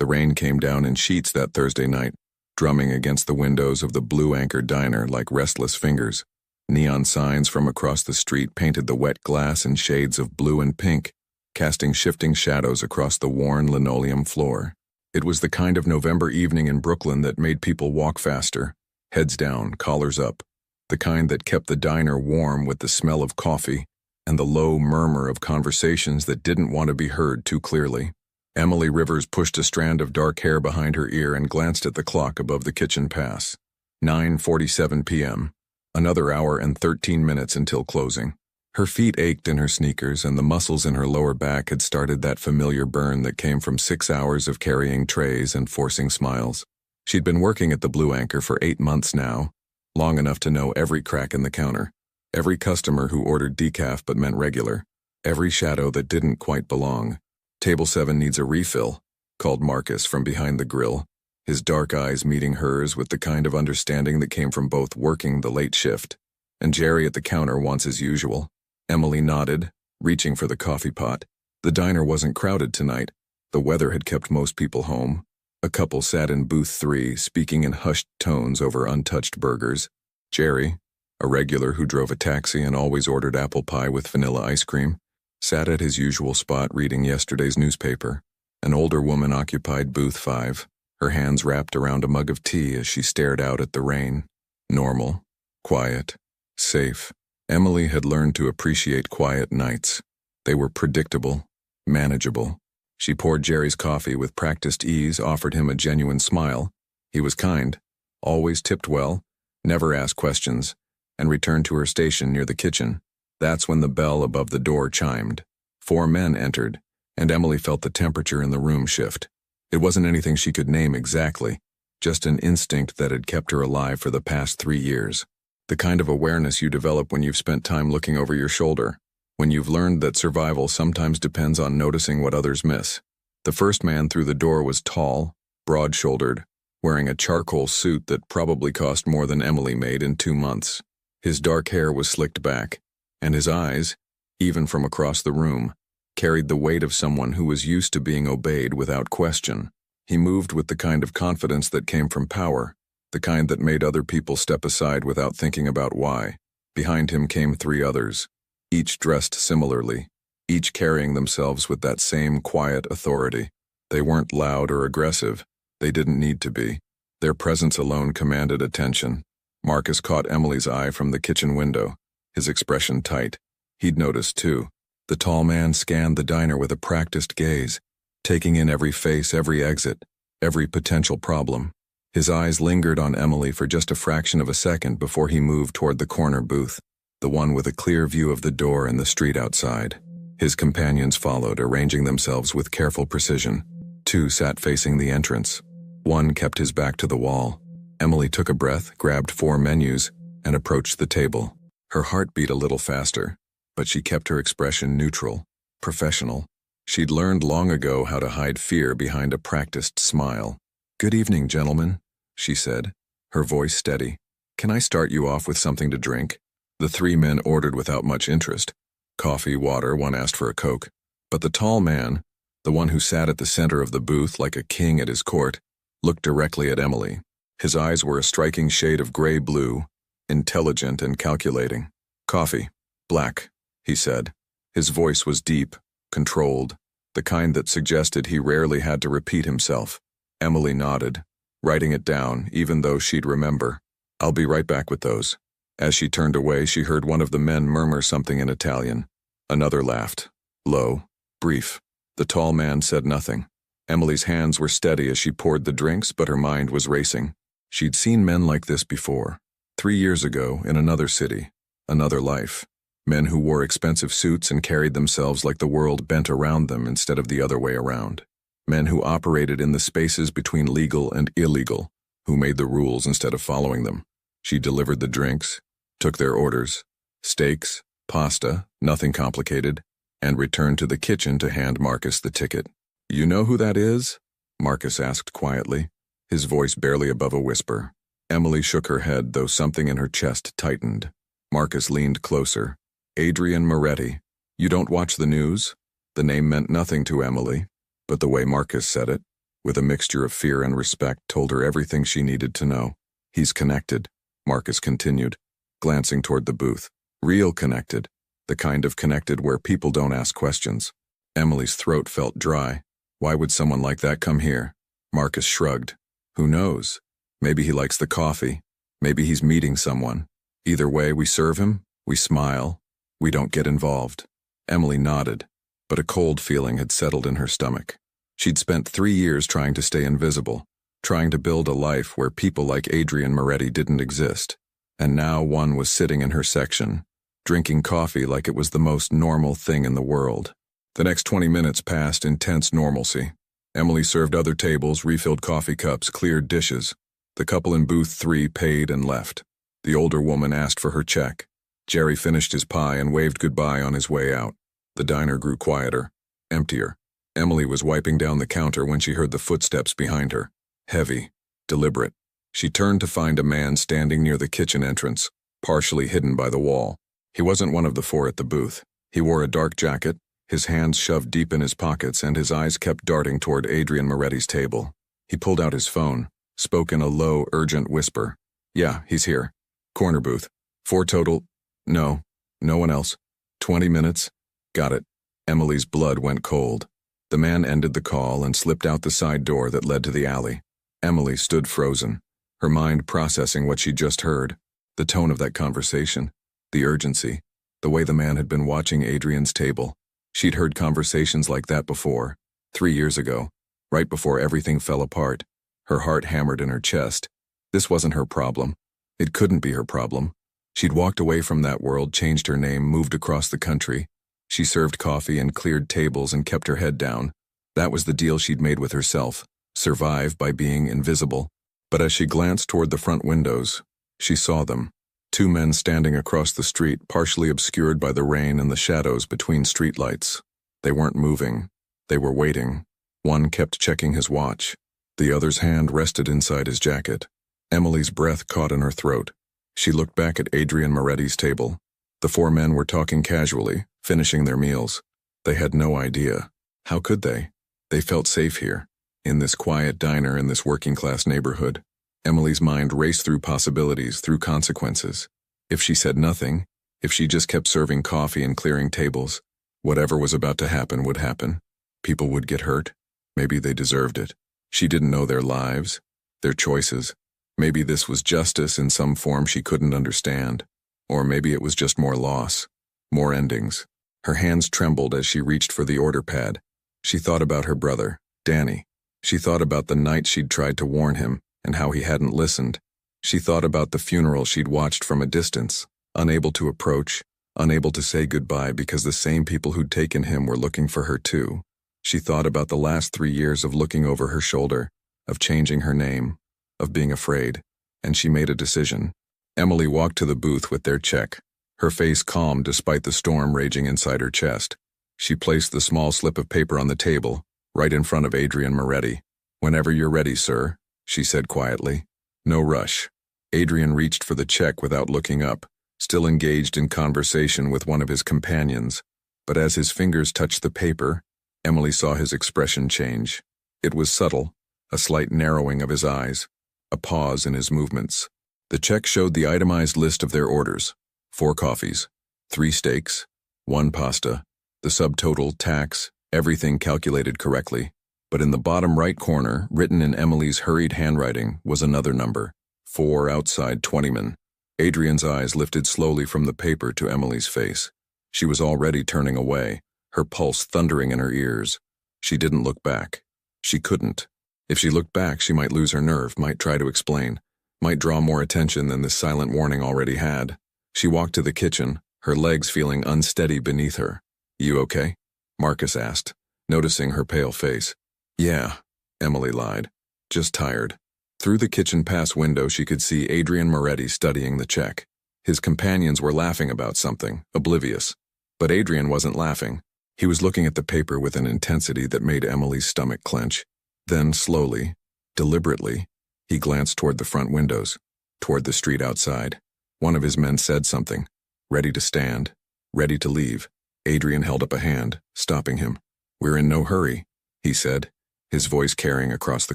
The rain came down in sheets that Thursday night, drumming against the windows of the Blue Anchor diner like restless fingers. Neon signs from across the street painted the wet glass in shades of blue and pink, casting shifting shadows across the worn linoleum floor. It was the kind of November evening in Brooklyn that made people walk faster, heads down, collars up, the kind that kept the diner warm with the smell of coffee and the low murmur of conversations that didn't want to be heard too clearly. Emily Rivers pushed a strand of dark hair behind her ear and glanced at the clock above the kitchen pass. 9:47 p.m. Another hour and 13 minutes until closing. Her feet ached in her sneakers, and the muscles in her lower back had started that familiar burn that came from 6 hours of carrying trays and forcing smiles. She'd been working at the Blue Anchor for 8 months now, long enough to know every crack in the counter, every customer who ordered decaf but meant regular, every shadow that didn't quite belong. "Table 7 needs a refill," called Marcus from behind the grill, his dark eyes meeting hers with the kind of understanding that came from both working the late shift. "And Jerry at the counter wants as usual." Emily nodded, reaching for the coffee pot. The diner wasn't crowded tonight. The weather had kept most people home. A couple sat in booth 3, speaking in hushed tones over untouched burgers. Jerry, a regular who drove a taxi and always ordered apple pie with vanilla ice cream, sat at his usual spot reading yesterday's newspaper. An older woman occupied booth 5, her hands wrapped around a mug of tea as she stared out at the rain. Normal, quiet, safe. Emily had learned to appreciate quiet nights. They were predictable, manageable. She poured Jerry's coffee with practiced ease, offered him a genuine smile. He was kind, always tipped well, never asked questions, and returned to her station near the kitchen. That's when the bell above the door chimed. 4 men entered, and Emily felt the temperature in the room shift. It wasn't anything she could name exactly, just an instinct that had kept her alive for the past 3 years. The kind of awareness you develop when you've spent time looking over your shoulder, when you've learned that survival sometimes depends on noticing what others miss. The first man through the door was tall, broad-shouldered, wearing a charcoal suit that probably cost more than Emily made in 2 months. His dark hair was slicked back, and his eyes, even from across the room, carried the weight of someone who was used to being obeyed without question. He moved with the kind of confidence that came from power, the kind that made other people step aside without thinking about why. Behind him came 3 others, each dressed similarly, each carrying themselves with that same quiet authority. They weren't loud or aggressive. They didn't need to be. Their presence alone commanded attention. Marcus caught Emily's eye from the kitchen window, his expression tight. He'd noticed too. The tall man scanned the diner with a practiced gaze, taking in every face, every exit, every potential problem. His eyes lingered on Emily for just a fraction of a second before he moved toward the corner booth, the one with a clear view of the door and the street outside. His companions followed, arranging themselves with careful precision. 2 sat facing the entrance. 1 kept his back to the wall. Emily took a breath, grabbed 4 menus, and approached the table. Her heart beat a little faster, but she kept her expression neutral, professional. She'd learned long ago how to hide fear behind a practiced smile. "Good evening, gentlemen," she said, her voice steady. "Can I start you off with something to drink?" The 3 men ordered without much interest. Coffee, water, one asked for a Coke. But the tall man, the one who sat at the center of the booth like a king at his court, looked directly at Emily. His eyes were a striking shade of gray-blue, intelligent and calculating. "Coffee. Black," he said. His voice was deep, controlled, the kind that suggested he rarely had to repeat himself. Emily nodded, writing it down, even though she'd remember. "I'll be right back with those." As she turned away, she heard one of the men murmur something in Italian. Another laughed. Low, brief. The tall man said nothing. Emily's hands were steady as she poured the drinks, but her mind was racing. She'd seen men like this before. 3 years ago, in another city, another life. Men who wore expensive suits and carried themselves like the world bent around them instead of the other way around. Men who operated in the spaces between legal and illegal, who made the rules instead of following them. She delivered the drinks, took their orders, steaks, pasta, nothing complicated, and returned to the kitchen to hand Marcus the ticket. "You know who that is?" Marcus asked quietly, his voice barely above a whisper. Emily shook her head, though something in her chest tightened. Marcus leaned closer. "Adrian Moretti. You don't watch the news?" The name meant nothing to Emily, but the way Marcus said it, with a mixture of fear and respect, told her everything she needed to know. He's connected, Marcus continued, glancing toward the booth. Real connected, the kind of connected where people don't ask questions. Emily's throat felt dry. Why would someone like that come here? Marcus shrugged. Who knows? Maybe he likes the coffee. Maybe he's meeting someone. Either way, we serve him, we smile, we don't get involved. Emily nodded, but a cold feeling had settled in her stomach. She'd spent 3 years trying to stay invisible, trying to build a life where people like Adrian Moretti didn't exist. And now one was sitting in her section, drinking coffee like it was the most normal thing in the world. The next 20 minutes passed in tense normalcy. Emily served other tables, refilled coffee cups, cleared dishes. The couple in booth 3 paid and left. The older woman asked for her check. Jerry finished his pie and waved goodbye on his way out. The diner grew quieter, emptier. Emily was wiping down the counter when she heard the footsteps behind her. Heavy, deliberate. She turned to find a man standing near the kitchen entrance, partially hidden by the wall. He wasn't one of the 4 at the booth. He wore a dark jacket, his hands shoved deep in his pockets, and his eyes kept darting toward Adrian Moretti's table. He pulled out his phone, spoke in a low, urgent whisper. Yeah, he's here. Corner booth. 4 total. No one else. 20 minutes. Got it. Emily's blood went cold. The man ended the call and slipped out the side door that led to the alley. Emily stood frozen, her mind processing what she'd just heard. The tone of that conversation, the urgency, the way the man had been watching Adrian's table. She'd heard conversations like that before, 3 years ago, right before everything fell apart. Her heart hammered in her chest. This wasn't her problem. It couldn't be her problem. She'd walked away from that world, changed her name, moved across the country. She served coffee and cleared tables and kept her head down. That was the deal she'd made with herself, survive by being invisible. But as she glanced toward the front windows, she saw them. 2 men standing across the street, partially obscured by the rain and the shadows between streetlights. They weren't moving. They were waiting. One kept checking his watch. The other's hand rested inside his jacket. Emily's breath caught in her throat. She looked back at Adrian Moretti's table. The 4 men were talking casually, finishing their meals. They had no idea. How could they? They felt safe here, in this quiet diner in this working-class neighborhood. Emily's mind raced through possibilities, through consequences. If she said nothing, if she just kept serving coffee and clearing tables, whatever was about to happen would happen. People would get hurt. Maybe they deserved it. She didn't know their lives, their choices. Maybe this was justice in some form she couldn't understand. Or maybe it was just more loss, more endings. Her hands trembled as she reached for the order pad. She thought about her brother, Danny. She thought about the night she'd tried to warn him and how he hadn't listened. She thought about the funeral she'd watched from a distance, unable to approach, unable to say goodbye because the same people who'd taken him were looking for her too. She thought about the last 3 years of looking over her shoulder, of changing her name, of being afraid, and she made a decision. Emily walked to the booth with their check, her face calm despite the storm raging inside her chest. She placed the small slip of paper on the table, right in front of Adrian Moretti. "Whenever you're ready, sir," she said quietly. No rush. Adrian reached for the check without looking up, still engaged in conversation with one of his companions. But as his fingers touched the paper, Emily saw his expression change. It was subtle, a slight narrowing of his eyes, a pause in his movements. The check showed the itemized list of their orders: 4 coffees, 3 steaks, 1 pasta, the subtotal, tax, everything calculated correctly. But in the bottom right corner, written in Emily's hurried handwriting, was another number: 4 outside 20men. Adrian's eyes lifted slowly from the paper to Emily's face. She was already turning away, her pulse thundering in her ears. She didn't look back. She couldn't. If she looked back, she might lose her nerve, might try to explain, might draw more attention than this silent warning already had. She walked to the kitchen, her legs feeling unsteady beneath her. "You okay?" Marcus asked, noticing her pale face. "Yeah," Emily lied. "Just tired." Through the kitchen pass window, she could see Adrian Moretti studying the check. His companions were laughing about something, oblivious. But Adrian wasn't laughing. He was looking at the paper with an intensity that made Emily's stomach clench. Then, slowly, deliberately, he glanced toward the front windows, toward the street outside. One of his men said something, ready to stand, ready to leave. Adrian held up a hand, stopping him. "We're in no hurry," he said, his voice carrying across the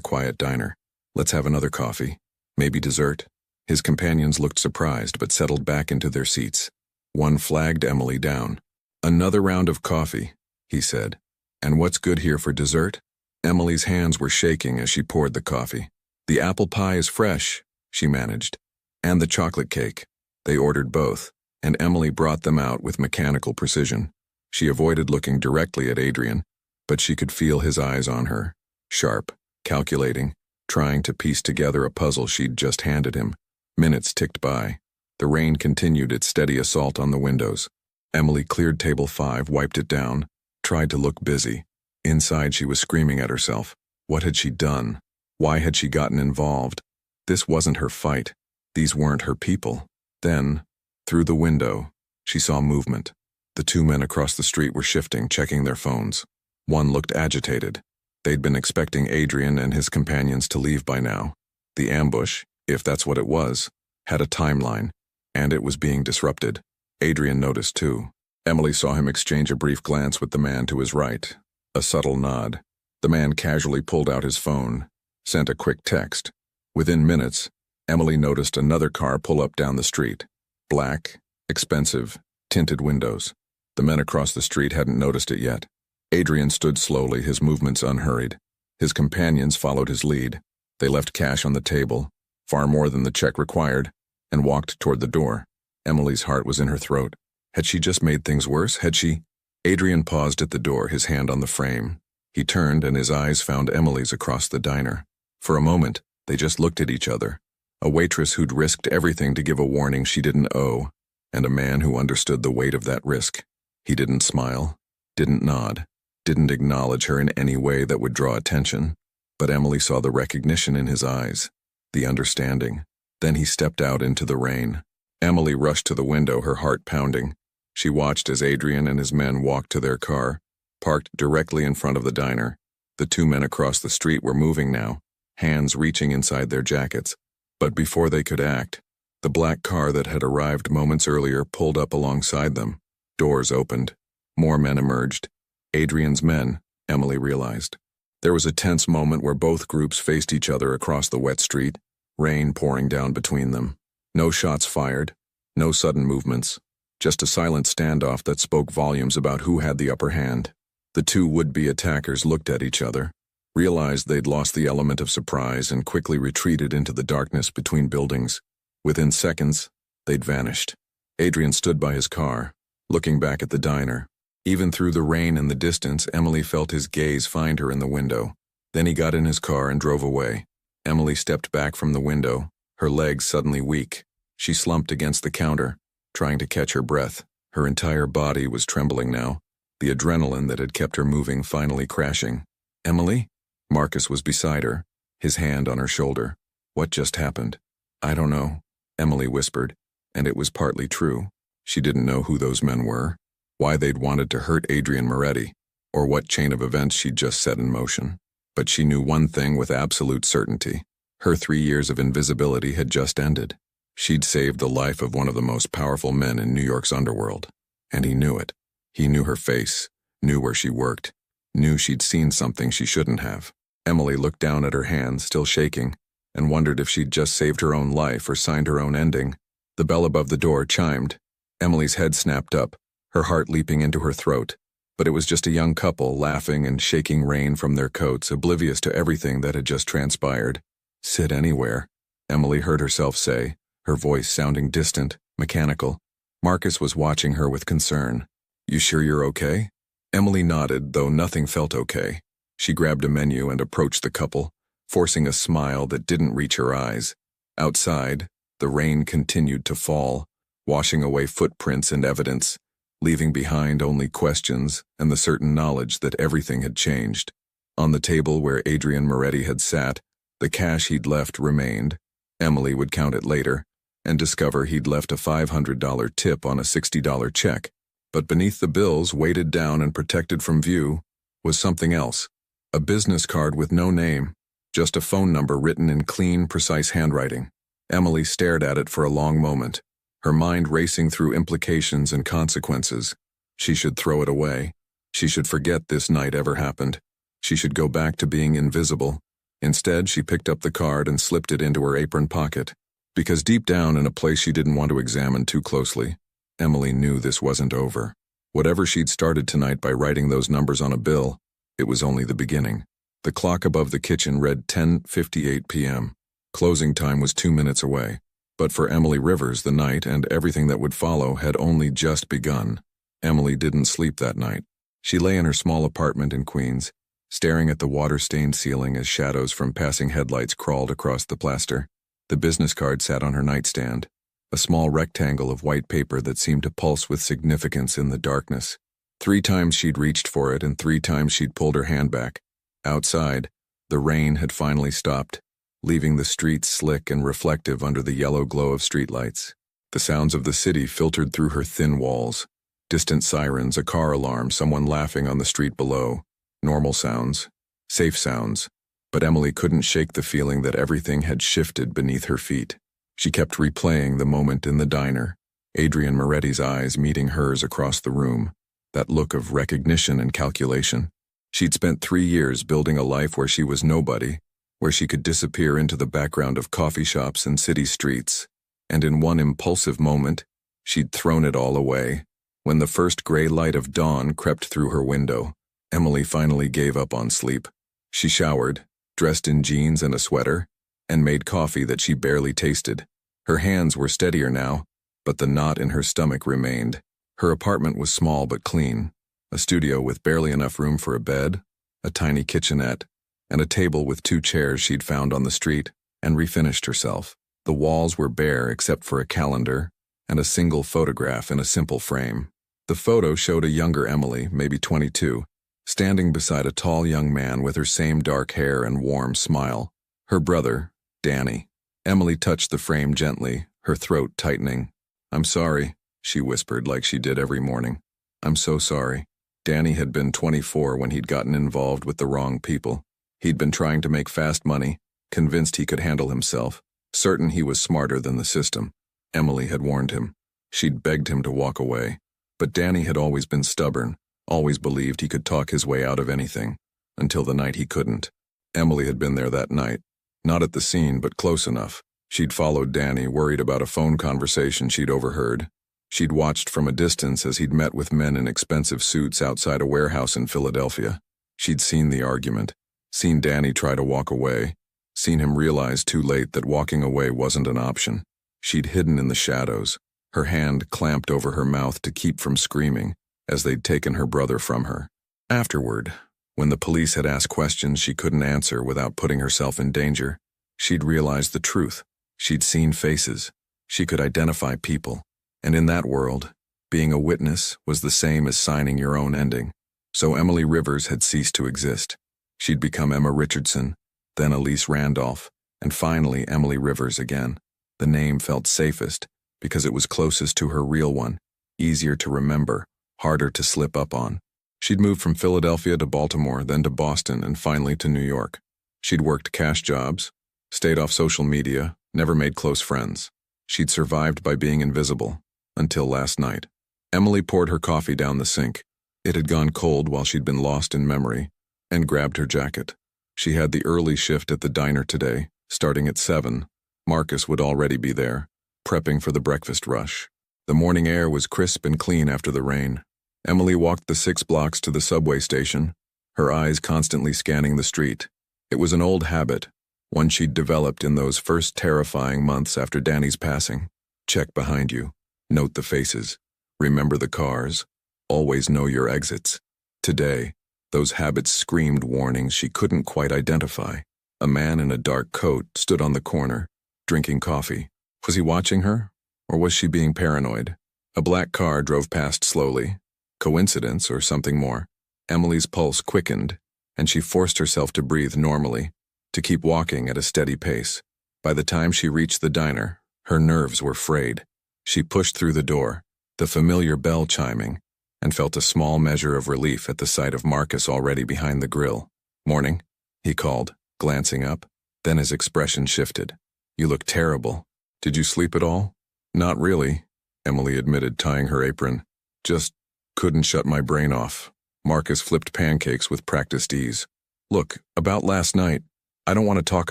quiet diner. "Let's have another coffee. Maybe dessert?" His companions looked surprised but settled back into their seats. One flagged Emily down. "Another round of coffee," he said. "And what's good here for dessert?" Emily's hands were shaking as she poured the coffee. "The apple pie is fresh," she managed. "And the chocolate cake." They ordered both, and Emily brought them out with mechanical precision. She avoided looking directly at Adrian, but she could feel his eyes on her, sharp, calculating, trying to piece together a puzzle she'd just handed him. Minutes ticked by. The rain continued its steady assault on the windows. Emily cleared table 5, wiped it down, tried to look busy. Inside she was screaming at herself. What had she done? Why had she gotten involved? This wasn't her fight. These weren't her people. Then, through the window, she saw movement. The 2 men across the street were shifting, checking their phones. One looked agitated. They'd been expecting Adrian and his companions to leave by now. The ambush, if that's what it was, had a timeline, and it was being disrupted. Adrian noticed too. Emily saw him exchange a brief glance with the man to his right. A subtle nod. The man casually pulled out his phone, sent a quick text. Within minutes, Emily noticed another car pull up down the street. Black, expensive, tinted windows. The men across the street hadn't noticed it yet. Adrian stood slowly, his movements unhurried. His companions followed his lead. They left cash on the table, far more than the check required, and walked toward the door. Emily's heart was in her throat. Had she just made things worse? Had she? Adrian paused at the door, his hand on the frame. He turned and his eyes found Emily's across the diner. For a moment, they just looked at each other. A waitress who'd risked everything to give a warning she didn't owe, and a man who understood the weight of that risk. He didn't smile, didn't nod, didn't acknowledge her in any way that would draw attention, but Emily saw the recognition in his eyes, the understanding. Then he stepped out into the rain. Emily rushed to the window, her heart pounding. She watched as Adrian and his men walked to their car, parked directly in front of the diner. The 2 men across the street were moving now, hands reaching inside their jackets. But before they could act, the black car that had arrived moments earlier pulled up alongside them. Doors opened. More men emerged. Adrian's men, Emily realized. There was a tense moment where both groups faced each other across the wet street, rain pouring down between them. No shots fired, no sudden movements, just a silent standoff that spoke volumes about who had the upper hand. The 2 would-be attackers looked at each other, realized they'd lost the element of surprise, and quickly retreated into the darkness between buildings. Within seconds, they'd vanished. Adrian stood by his car, looking back at the diner. Even through the rain and the distance, Emily felt his gaze find her in the window. Then he got in his car and drove away. Emily stepped back from the window, her legs suddenly weak. She slumped against the counter, trying to catch her breath. Her entire body was trembling now, the adrenaline that had kept her moving finally crashing. "Emily?" Marcus was beside her, his hand on her shoulder. "What just happened?" "I don't know," Emily whispered, and it was partly true. She didn't know who those men were, why they'd wanted to hurt Adrian Moretti, or what chain of events she'd just set in motion. But she knew one thing with absolute certainty. Her 3 years of invisibility had just ended. She'd saved the life of one of the most powerful men in New York's underworld, and he knew it. He knew her face, knew where she worked, knew she'd seen something she shouldn't have. Emily looked down at her hands, still shaking, and wondered if she'd just saved her own life or signed her own ending. The bell above the door chimed. Emily's head snapped up, her heart leaping into her throat. But it was just a young couple laughing and shaking rain from their coats, oblivious to everything that had just transpired. "Sit anywhere," Emily heard herself say, her voice sounding distant, mechanical. Marcus was watching her with concern. "You sure you're okay?" Emily nodded, though nothing felt okay. She grabbed a menu and approached the couple, forcing a smile that didn't reach her eyes. Outside, the rain continued to fall, washing away footprints and evidence, leaving behind only questions and the certain knowledge that everything had changed. On the table where Adrian Moretti had sat, the cash he'd left remained. Emily would count it later and discover he'd left a $500 tip on a $60 check. But beneath the bills, weighted down and protected from view, was something else. A business card with no name, just a phone number written in clean, precise handwriting. Emily stared at it for a long moment, her mind racing through implications and consequences. She should throw it away. She should forget this night ever happened. She should go back to being invisible. Instead, she picked up the card and slipped it into her apron pocket. Because deep down in a place she didn't want to examine too closely, Emily knew this wasn't over. Whatever she'd started tonight by writing those numbers on a bill, it was only the beginning. The clock above the kitchen read 10:58 p.m. Closing time was 2 minutes away. But for Emily Rivers, the night and everything that would follow had only just begun. Emily didn't sleep that night. She lay in her small apartment in Queens, staring at the water-stained ceiling as shadows from passing headlights crawled across the plaster. The business card sat on her nightstand, a small rectangle of white paper that seemed to pulse with significance in the darkness. 3 times she'd reached for it and 3 times she'd pulled her hand back. Outside, the rain had finally stopped, leaving the streets slick and reflective under the yellow glow of streetlights. The sounds of the city filtered through her thin walls. Distant sirens, a car alarm, someone laughing on the street below. Normal sounds, safe sounds. But Emily couldn't shake the feeling that everything had shifted beneath her feet. She kept replaying the moment in the diner, Adrian Moretti's eyes meeting hers across the room, that look of recognition and calculation. She'd spent 3 years building a life where she was nobody, where she could disappear into the background of coffee shops and city streets, and in one impulsive moment, she'd thrown it all away. When the first gray light of dawn crept through her window, Emily finally gave up on sleep. She showered, dressed in jeans and a sweater, and made coffee that she barely tasted. Her hands were steadier now, but the knot in her stomach remained. Her apartment was small but clean, a studio with barely enough room for a bed, a tiny kitchenette, and a table with 2 chairs she'd found on the street and refinished herself. The walls were bare except for a calendar and a single photograph in a simple frame. The photo showed a younger Emily, maybe 22, standing beside a tall young man with her same dark hair and warm smile. Her brother, Danny. Emily touched the frame gently, her throat tightening. "I'm sorry," she whispered like she did every morning. "I'm so sorry." Danny had been 24 when he'd gotten involved with the wrong people. He'd been trying to make fast money, convinced he could handle himself, certain he was smarter than the system. Emily had warned him. She'd begged him to walk away. But Danny had always been stubborn, always believed he could talk his way out of anything, until the night he couldn't. Emily had been there that night. Not at the scene, but close enough. She'd followed Danny, worried about a phone conversation she'd overheard. She'd watched from a distance as he'd met with men in expensive suits outside a warehouse in Philadelphia. She'd seen the argument, seen Danny try to walk away, seen him realize too late that walking away wasn't an option. She'd hidden in the shadows, her hand clamped over her mouth to keep from screaming, as they'd taken her brother from her. Afterward, when the police had asked questions she couldn't answer without putting herself in danger, she'd realized the truth. She'd seen faces. She could identify people. And in that world, being a witness was the same as signing your own ending. So Emily Rivers had ceased to exist. She'd become Emma Richardson, then Elise Randolph, and finally Emily Rivers again. The name felt safest because it was closest to her real one, easier to remember, harder to slip up on. She'd moved from Philadelphia to Baltimore, then to Boston, and finally to New York. She'd worked cash jobs, stayed off social media, never made close friends. She'd survived by being invisible, until last night. Emily poured her coffee down the sink. It had gone cold while she'd been lost in memory, and grabbed her jacket. She had the early shift at the diner today, starting at 7. Marcus would already be there, prepping for the breakfast rush. The morning air was crisp and clean after the rain. Emily walked the 6 blocks to the subway station, her eyes constantly scanning the street. It was an old habit, one she'd developed in those first terrifying months after Danny's passing. Check behind you. Note the faces. Remember the cars. Always know your exits. Today, those habits screamed warnings she couldn't quite identify. A man in a dark coat stood on the corner, drinking coffee. Was he watching her? Or was she being paranoid? A black car drove past slowly. Coincidence or something more? Emily's pulse quickened, and she forced herself to breathe normally, to keep walking at a steady pace. By the time she reached the diner, her nerves were frayed. She pushed through the door, the familiar bell chiming, and felt a small measure of relief at the sight of Marcus already behind the grill. "Morning," he called, glancing up. Then his expression shifted. "You look terrible. Did you sleep at all?" "Not really," Emily admitted, tying her apron. "Just couldn't shut my brain off." Marcus flipped pancakes with practiced ease. Look, about last night, I don't want to talk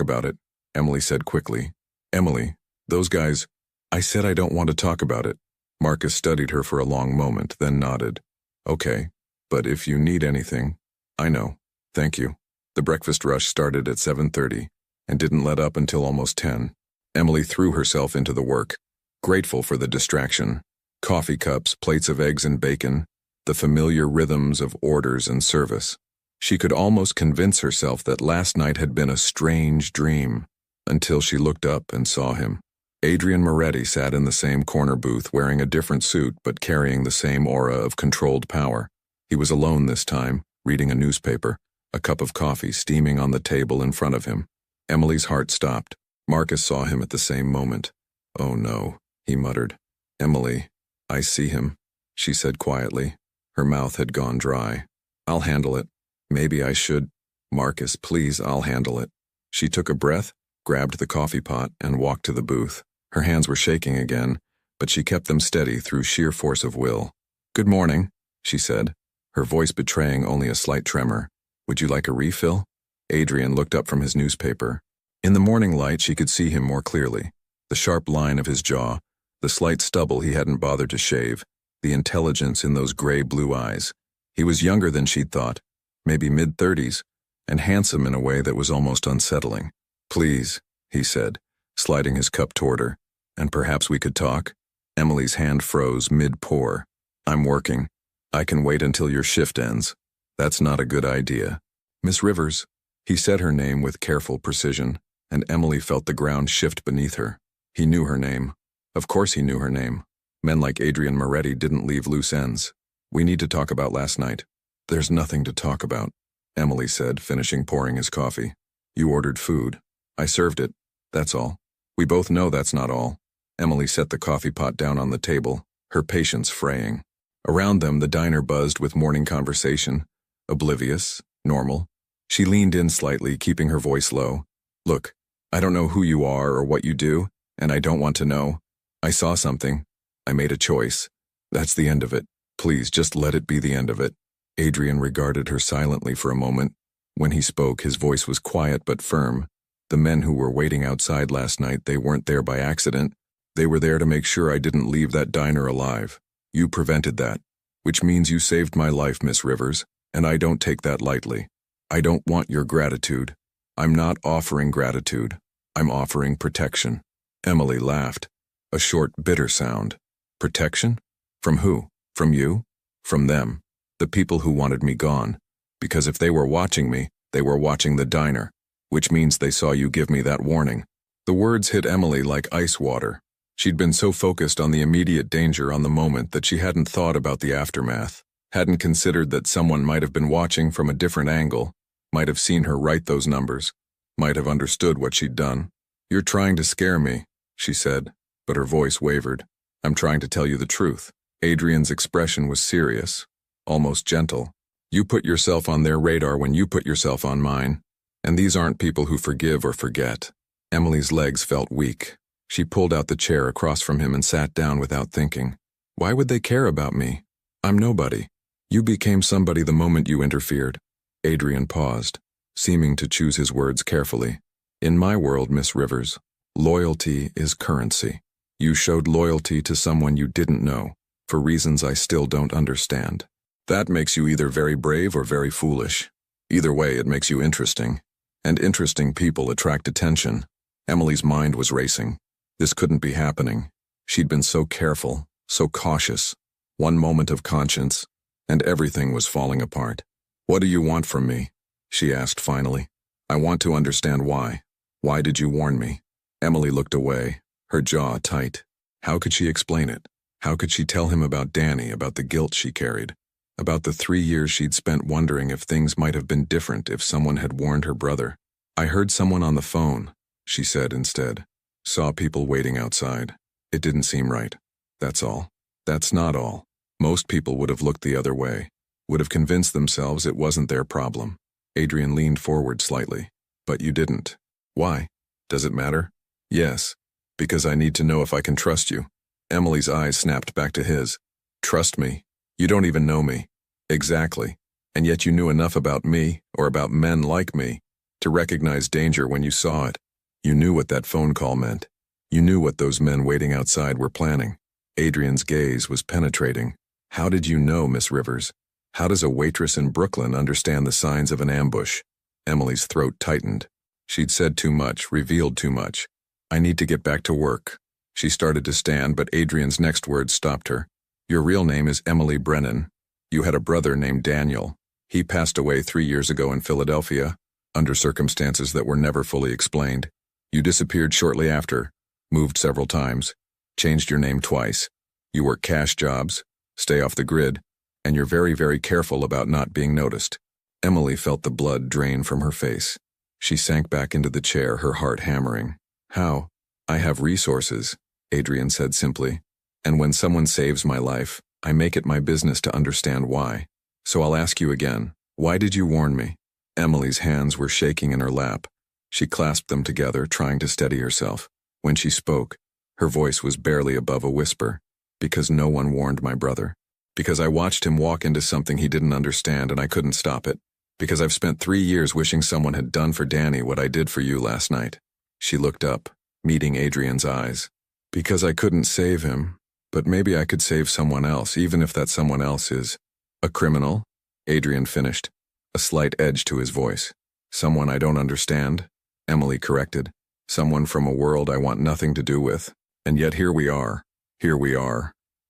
about it, Emily said quickly. Emily, those guys, I said I don't want to talk about it. Marcus studied her for a long moment, then nodded. Okay, but if you need anything, I know. Thank you. The breakfast rush started at 7:30 and didn't let up until almost 10. Emily threw herself into the work, grateful for the distraction. Coffee cups, plates of eggs and bacon, the familiar rhythms of orders and service. She could almost convince herself that last night had been a strange dream, until she looked up and saw him. Adrian Moretti sat in the same corner booth wearing a different suit but carrying the same aura of controlled power. He was alone this time, reading a newspaper, a cup of coffee steaming on the table in front of him. Emily's heart stopped. Marcus saw him at the same moment. Oh no, he muttered. Emily, I see him, she said quietly. Her mouth had gone dry. I'll handle it. Maybe I should. Marcus, please, I'll handle it. She took a breath, grabbed the coffee pot, and walked to the booth. Her hands were shaking again, but she kept them steady through sheer force of will. Good morning, she said, her voice betraying only a slight tremor. Would you like a refill? Adrian looked up from his newspaper. In the morning light, she could see him more clearly. The sharp line of his jaw, the slight stubble he hadn't bothered to shave, the intelligence in those gray-blue eyes. He was younger than she'd thought, maybe mid-30s, and handsome in a way that was almost unsettling. Please, he said, sliding his cup toward her. And perhaps we could talk? Emily's hand froze mid-pour. I'm working. I can wait until your shift ends. That's not a good idea. Miss Rivers. He said her name with careful precision, and Emily felt the ground shift beneath her. He knew her name. Of course he knew her name. Men like Adrian Moretti didn't leave loose ends. We need to talk about last night. There's nothing to talk about, Emily said, finishing pouring his coffee. You ordered food. I served it. That's all. We both know that's not all. Emily set the coffee pot down on the table, her patience fraying. Around them, the diner buzzed with morning conversation. Oblivious, normal. She leaned in slightly, keeping her voice low. Look, I don't know who you are or what you do, and I don't want to know. I saw something. I made a choice. That's the end of it. Please, just let it be the end of it. Adrian regarded her silently for a moment. When he spoke, his voice was quiet but firm. The men who were waiting outside last night, they weren't there by accident. They were there to make sure I didn't leave that diner alive. You prevented that, which means you saved my life, Miss Rivers, and I don't take that lightly. I don't want your gratitude. I'm not offering gratitude. I'm offering protection. Emily laughed. A short, bitter sound. Protection? From who? From you? From them. The people who wanted me gone. Because if they were watching me, they were watching the diner, which means they saw you give me that warning. The words hit Emily like ice water. She'd been so focused on the immediate danger on the moment that she hadn't thought about the aftermath, hadn't considered that someone might have been watching from a different angle, might have seen her write those numbers, might have understood what she'd done. You're trying to scare me, she said, but her voice wavered. I'm trying to tell you the truth. Adrian's expression was serious, almost gentle. You put yourself on their radar when you put yourself on mine, and these aren't people who forgive or forget. Emily's legs felt weak. She pulled out the chair across from him and sat down without thinking. Why would they care about me? I'm nobody. You became somebody the moment you interfered. Adrian paused, seeming to choose his words carefully. In my world, Miss Rivers, loyalty is currency. You showed loyalty to someone you didn't know, for reasons I still don't understand. That makes you either very brave or very foolish. Either way, it makes you interesting. And interesting people attract attention. Emily's mind was racing. This couldn't be happening. She'd been so careful, so cautious. One moment of conscience, and everything was falling apart. What do you want from me? She asked finally. I want to understand why. Why did you warn me? Emily looked away, her jaw tight. How could she explain it? How could she tell him about Danny, about the guilt she carried? About the 3 years she'd spent wondering if things might have been different if someone had warned her brother. I heard someone on the phone, she said instead. Saw people waiting outside. It didn't seem right. That's all. That's not all. Most people would have looked the other way, would have convinced themselves it wasn't their problem. Adrian leaned forward slightly. But you didn't. Why? Does it matter? Yes. Because I need to know if I can trust you. Emily's eyes snapped back to his. Trust me. You don't even know me. Exactly. And yet you knew enough about me, or about men like me, to recognize danger when you saw it. You knew what that phone call meant. You knew what those men waiting outside were planning. Adrian's gaze was penetrating. How did you know, Miss Rivers? How does a waitress in Brooklyn understand the signs of an ambush? Emily's throat tightened. She'd said too much, revealed too much. I need to get back to work. She started to stand, but Adrian's next words stopped her. Your real name is Emily Brennan. You had a brother named Daniel. He passed away 3 years ago in Philadelphia, under circumstances that were never fully explained. You disappeared shortly after, moved several times, changed your name twice. You work cash jobs, stay off the grid, and you're very, very careful about not being noticed. Emily felt the blood drain from her face. She sank back into the chair, her heart hammering. How? I have resources, Adrian said simply. And when someone saves my life, I make it my business to understand why. So I'll ask you again, why did you warn me? Emily's hands were shaking in her lap. She clasped them together, trying to steady herself. When she spoke, her voice was barely above a whisper. Because no one warned my brother. Because I watched him walk into something he didn't understand and I couldn't stop it. Because I've spent 3 years wishing someone had done for Danny what I did for you last night. She looked up, meeting Adrian's eyes. Because I couldn't save him, but maybe I could save someone else, even if that someone else is a criminal, Adrian finished, a slight edge to his voice. Someone I don't understand, Emily corrected. Someone from a world I want nothing to do with. And yet here we are,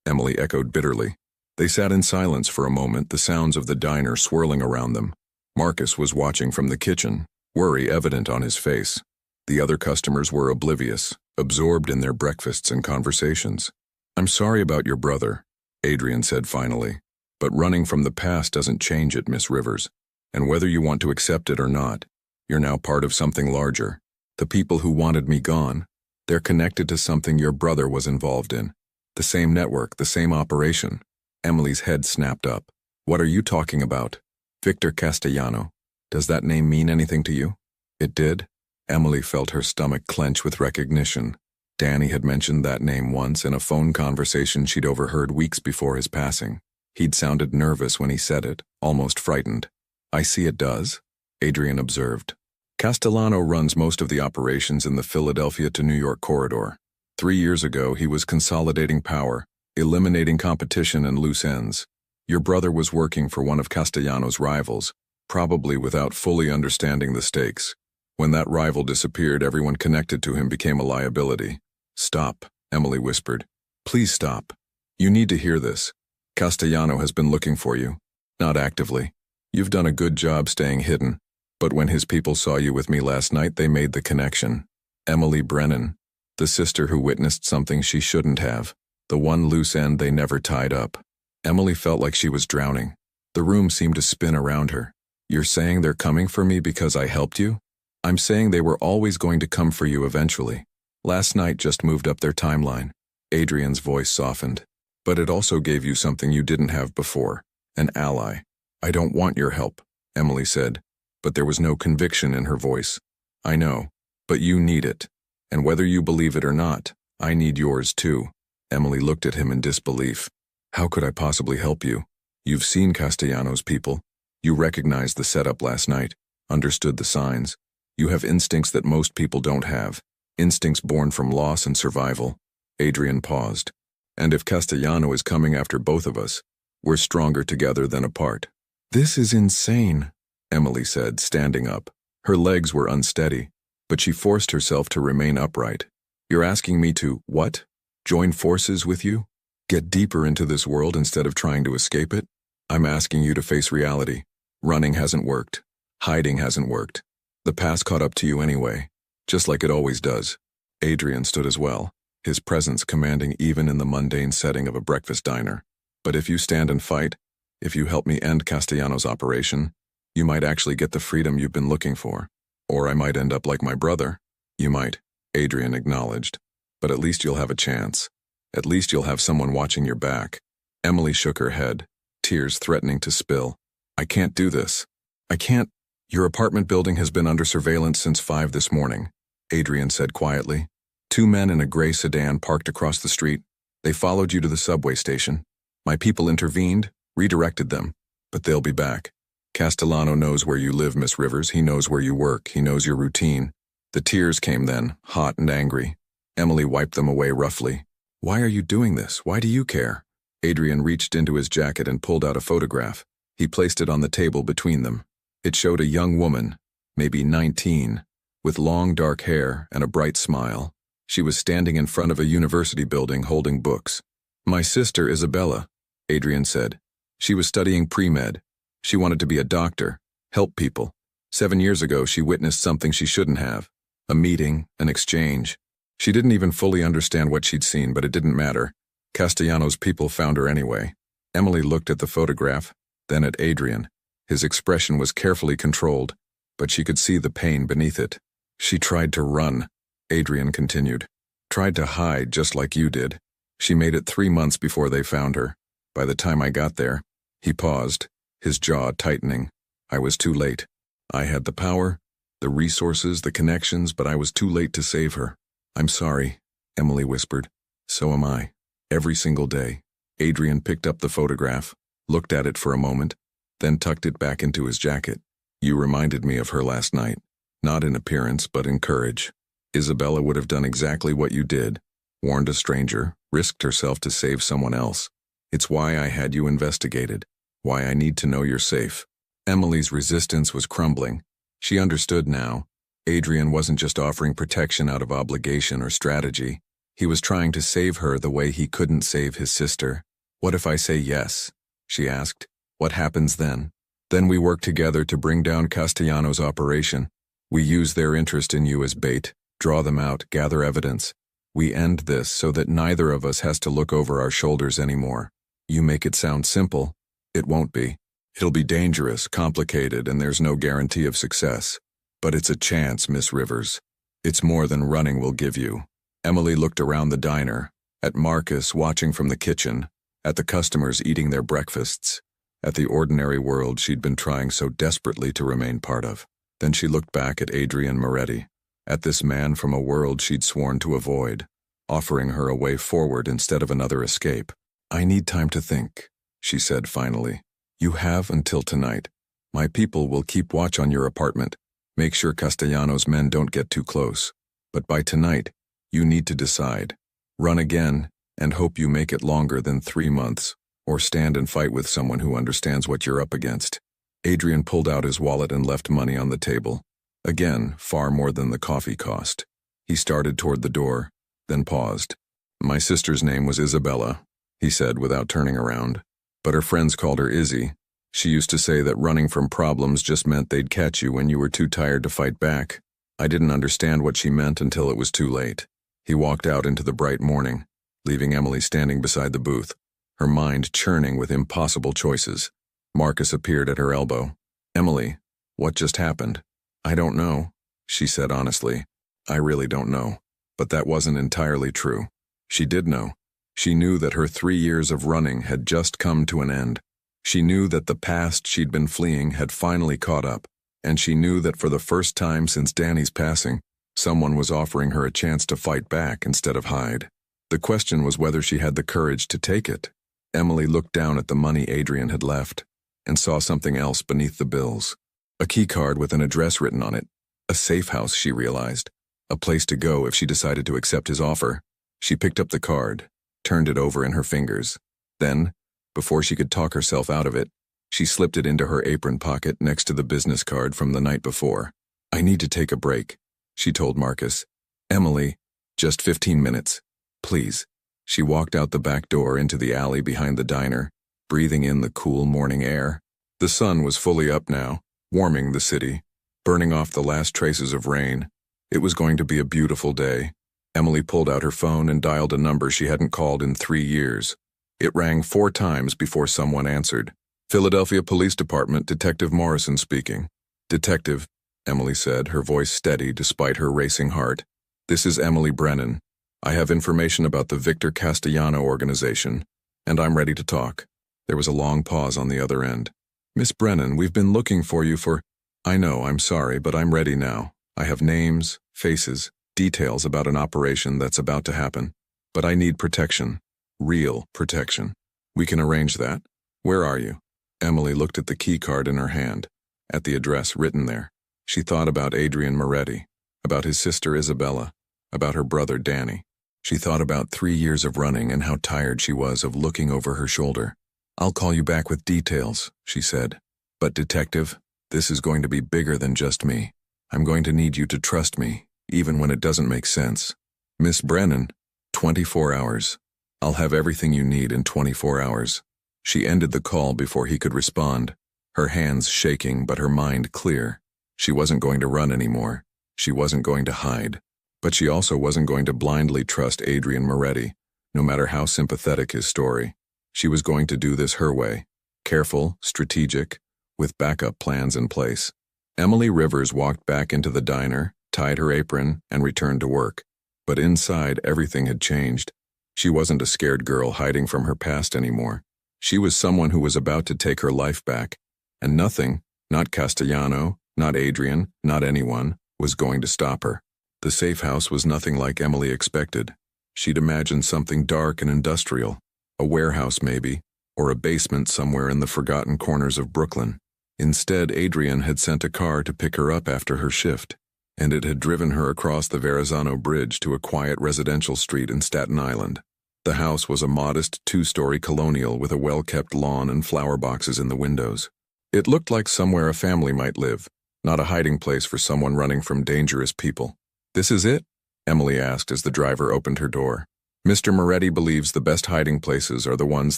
Emily echoed bitterly. They sat in silence for a moment, the sounds of the diner swirling around them. Marcus was watching from the kitchen, worry evident on his face. The other customers were oblivious, absorbed in their breakfasts and conversations. I'm sorry about your brother, Adrian said finally. But running from the past doesn't change it, Miss Rivers. And whether you want to accept it or not, you're now part of something larger. The people who wanted me gone, they're connected to something your brother was involved in. The same network, the same operation. Emily's head snapped up. What are you talking about? Victor Castellano. Does that name mean anything to you? It did. Emily felt her stomach clench with recognition. Danny had mentioned that name once in a phone conversation she'd overheard weeks before his passing. He'd sounded nervous when he said it, almost frightened. I see it does, Adrian observed. Castellano runs most of the operations in the Philadelphia to New York corridor. 3 years ago, he was consolidating power, eliminating competition and loose ends. Your brother was working for one of Castellano's rivals, probably without fully understanding the stakes. When that rival disappeared, everyone connected to him became a liability. Stop, Emily whispered. Please stop. You need to hear this. Castellano has been looking for you. Not actively. You've done a good job staying hidden. But when his people saw you with me last night, they made the connection. Emily Brennan, the sister who witnessed something she shouldn't have. The one loose end they never tied up. Emily felt like she was drowning. The room seemed to spin around her. You're saying they're coming for me because I helped you? I'm saying they were always going to come for you eventually. Last night just moved up their timeline. Adrian's voice softened. But it also gave you something you didn't have before. An ally. I don't want your help, Emily said. But there was no conviction in her voice. I know. But you need it. And whether you believe it or not, I need yours too. Emily looked at him in disbelief. How could I possibly help you? You've seen Castellano's people. You recognized the setup last night, understood the signs. You have instincts that most people don't have. Instincts born from loss and survival. Adrian paused. And if Castellano is coming after both of us, we're stronger together than apart. This is insane, Emily said, standing up. Her legs were unsteady, but she forced herself to remain upright. You're asking me to, what? Join forces with you? Get deeper into this world instead of trying to escape it? I'm asking you to face reality. Running hasn't worked. Hiding hasn't worked. The past caught up to you anyway, just like it always does. Adrian stood as well, his presence commanding even in the mundane setting of a breakfast diner. But if you stand and fight, if you help me end Castellano's operation, you might actually get the freedom you've been looking for. Or I might end up like my brother. You might, Adrian acknowledged. But at least you'll have a chance. At least you'll have someone watching your back. Emily shook her head, tears threatening to spill. I can't do this. I can't. Your apartment building has been under surveillance since 5 this morning, Adrian said quietly. 2 men in a gray sedan parked across the street. They followed you to the subway station. My people intervened, redirected them, but they'll be back. Castellano knows where you live, Miss Rivers. He knows where you work. He knows your routine. The tears came then, hot and angry. Emily wiped them away roughly. Why are you doing this? Why do you care? Adrian reached into his jacket and pulled out a photograph. He placed it on the table between them. It showed a young woman, maybe 19, with long dark hair and a bright smile. She was standing in front of a university building holding books. My sister Isabella, Adrian said. She was studying pre-med. She wanted to be a doctor, help people. 7 years ago, she witnessed something she shouldn't have. A meeting, an exchange. She didn't even fully understand what she'd seen, but it didn't matter. Castellano's people found her anyway. Emily looked at the photograph, then at Adrian. His expression was carefully controlled, but she could see the pain beneath it. She tried to run, Adrian continued. Tried to hide just like you did. She made it 3 months before they found her. By the time I got there, he paused, his jaw tightening. I was too late. I had the power, the resources, the connections, but I was too late to save her. I'm sorry, Emily whispered. So am I. Every single day. Adrian picked up the photograph, looked at it for a moment, then tucked it back into his jacket. You reminded me of her last night. Not in appearance, but in courage. Isabella would have done exactly what you did. Warned a stranger, risked herself to save someone else. It's why I had you investigated. Why I need to know you're safe. Emily's resistance was crumbling. She understood now. Adrian wasn't just offering protection out of obligation or strategy. He was trying to save her the way he couldn't save his sister. What if I say yes? She asked. What happens then? Then we work together to bring down Castellano's operation. We use their interest in you as bait, draw them out, gather evidence. We end this so that neither of us has to look over our shoulders anymore. You make it sound simple. It won't be. It'll be dangerous, complicated, and there's no guarantee of success. But it's a chance, Miss Rivers. It's more than running will give you. Emily looked around the diner, at Marcus watching from the kitchen, at the customers eating their breakfasts, at the ordinary world she'd been trying so desperately to remain part of. Then she looked back at Adrian Moretti, at this man from a world she'd sworn to avoid, offering her a way forward instead of another escape. I need time to think, she said finally. You have until tonight. My people will keep watch on your apartment. Make sure Castellano's men don't get too close. But by tonight, you need to decide. Run again, and hope you make it longer than 3 months, or stand and fight with someone who understands what you're up against. Adrian pulled out his wallet and left money on the table. Again, far more than the coffee cost. He started toward the door, then paused. My sister's name was Isabella, he said without turning around. But her friends called her Izzy. She used to say that running from problems just meant they'd catch you when you were too tired to fight back. I didn't understand what she meant until it was too late. He walked out into the bright morning, leaving Emily standing beside the booth, her mind churning with impossible choices. Marcus appeared at her elbow. Emily, what just happened? I don't know, she said honestly. I really don't know. But that wasn't entirely true. She did know. She knew that her 3 years of running had just come to an end. She knew that the past she'd been fleeing had finally caught up, and she knew that for the first time since Danny's passing, someone was offering her a chance to fight back instead of hide. The question was whether she had the courage to take it. Emily looked down at the money Adrian had left, and saw something else beneath the bills. A key card with an address written on it. A safe house, she realized. A place to go if she decided to accept his offer. She picked up the card, turned it over in her fingers. Then, before she could talk herself out of it, she slipped it into her apron pocket next to the business card from the night before. I need to take a break, she told Marcus. Emily, just 15 minutes. Please. She walked out the back door into the alley behind the diner, breathing in the cool morning air. The sun was fully up now, warming the city, burning off the last traces of rain. It was going to be a beautiful day. Emily pulled out her phone and dialed a number she hadn't called in 3 years. It rang 4 times before someone answered. Philadelphia Police Department, Detective Morrison speaking. Detective, Emily said, her voice steady despite her racing heart. This is Emily Brennan. I have information about the Victor Castellano organization, and I'm ready to talk. There was a long pause on the other end. Miss Brennan, we've been looking for you for... I know, I'm sorry, but I'm ready now. I have names, faces, details about an operation that's about to happen. But I need protection. Real protection. We can arrange that. Where are you? Emily looked at the key card in her hand, at the address written there. She thought about Adrian Moretti, about his sister Isabella, about her brother Danny. She thought about 3 years of running and how tired she was of looking over her shoulder. "I'll call you back with details," she said. "But detective, this is going to be bigger than just me. I'm going to need you to trust me, even when it doesn't make sense. Miss Brennan, 24 hours. I'll have everything you need in 24 hours. She ended the call before he could respond, her hands shaking but her mind clear. She wasn't going to run anymore. She wasn't going to hide. But she also wasn't going to blindly trust Adrian Moretti, no matter how sympathetic his story. She was going to do this her way, careful, strategic, with backup plans in place. Emily Rivers walked back into the diner, tied her apron, and returned to work. But inside, everything had changed. She wasn't a scared girl hiding from her past anymore. She was someone who was about to take her life back, and nothing, not Castellano, not Adrian, not anyone, was going to stop her. The safe house was nothing like Emily expected. She'd imagined something dark and industrial, a warehouse maybe, or a basement somewhere in the forgotten corners of Brooklyn. Instead, Adrian had sent a car to pick her up after her shift, and it had driven her across the Verrazano Bridge to a quiet residential street in Staten Island. The house was a modest 2-story colonial with a well-kept lawn and flower boxes in the windows. It looked like somewhere a family might live, not a hiding place for someone running from dangerous people. "This is it?" Emily asked as the driver opened her door. "Mr. Moretti believes the best hiding places are the ones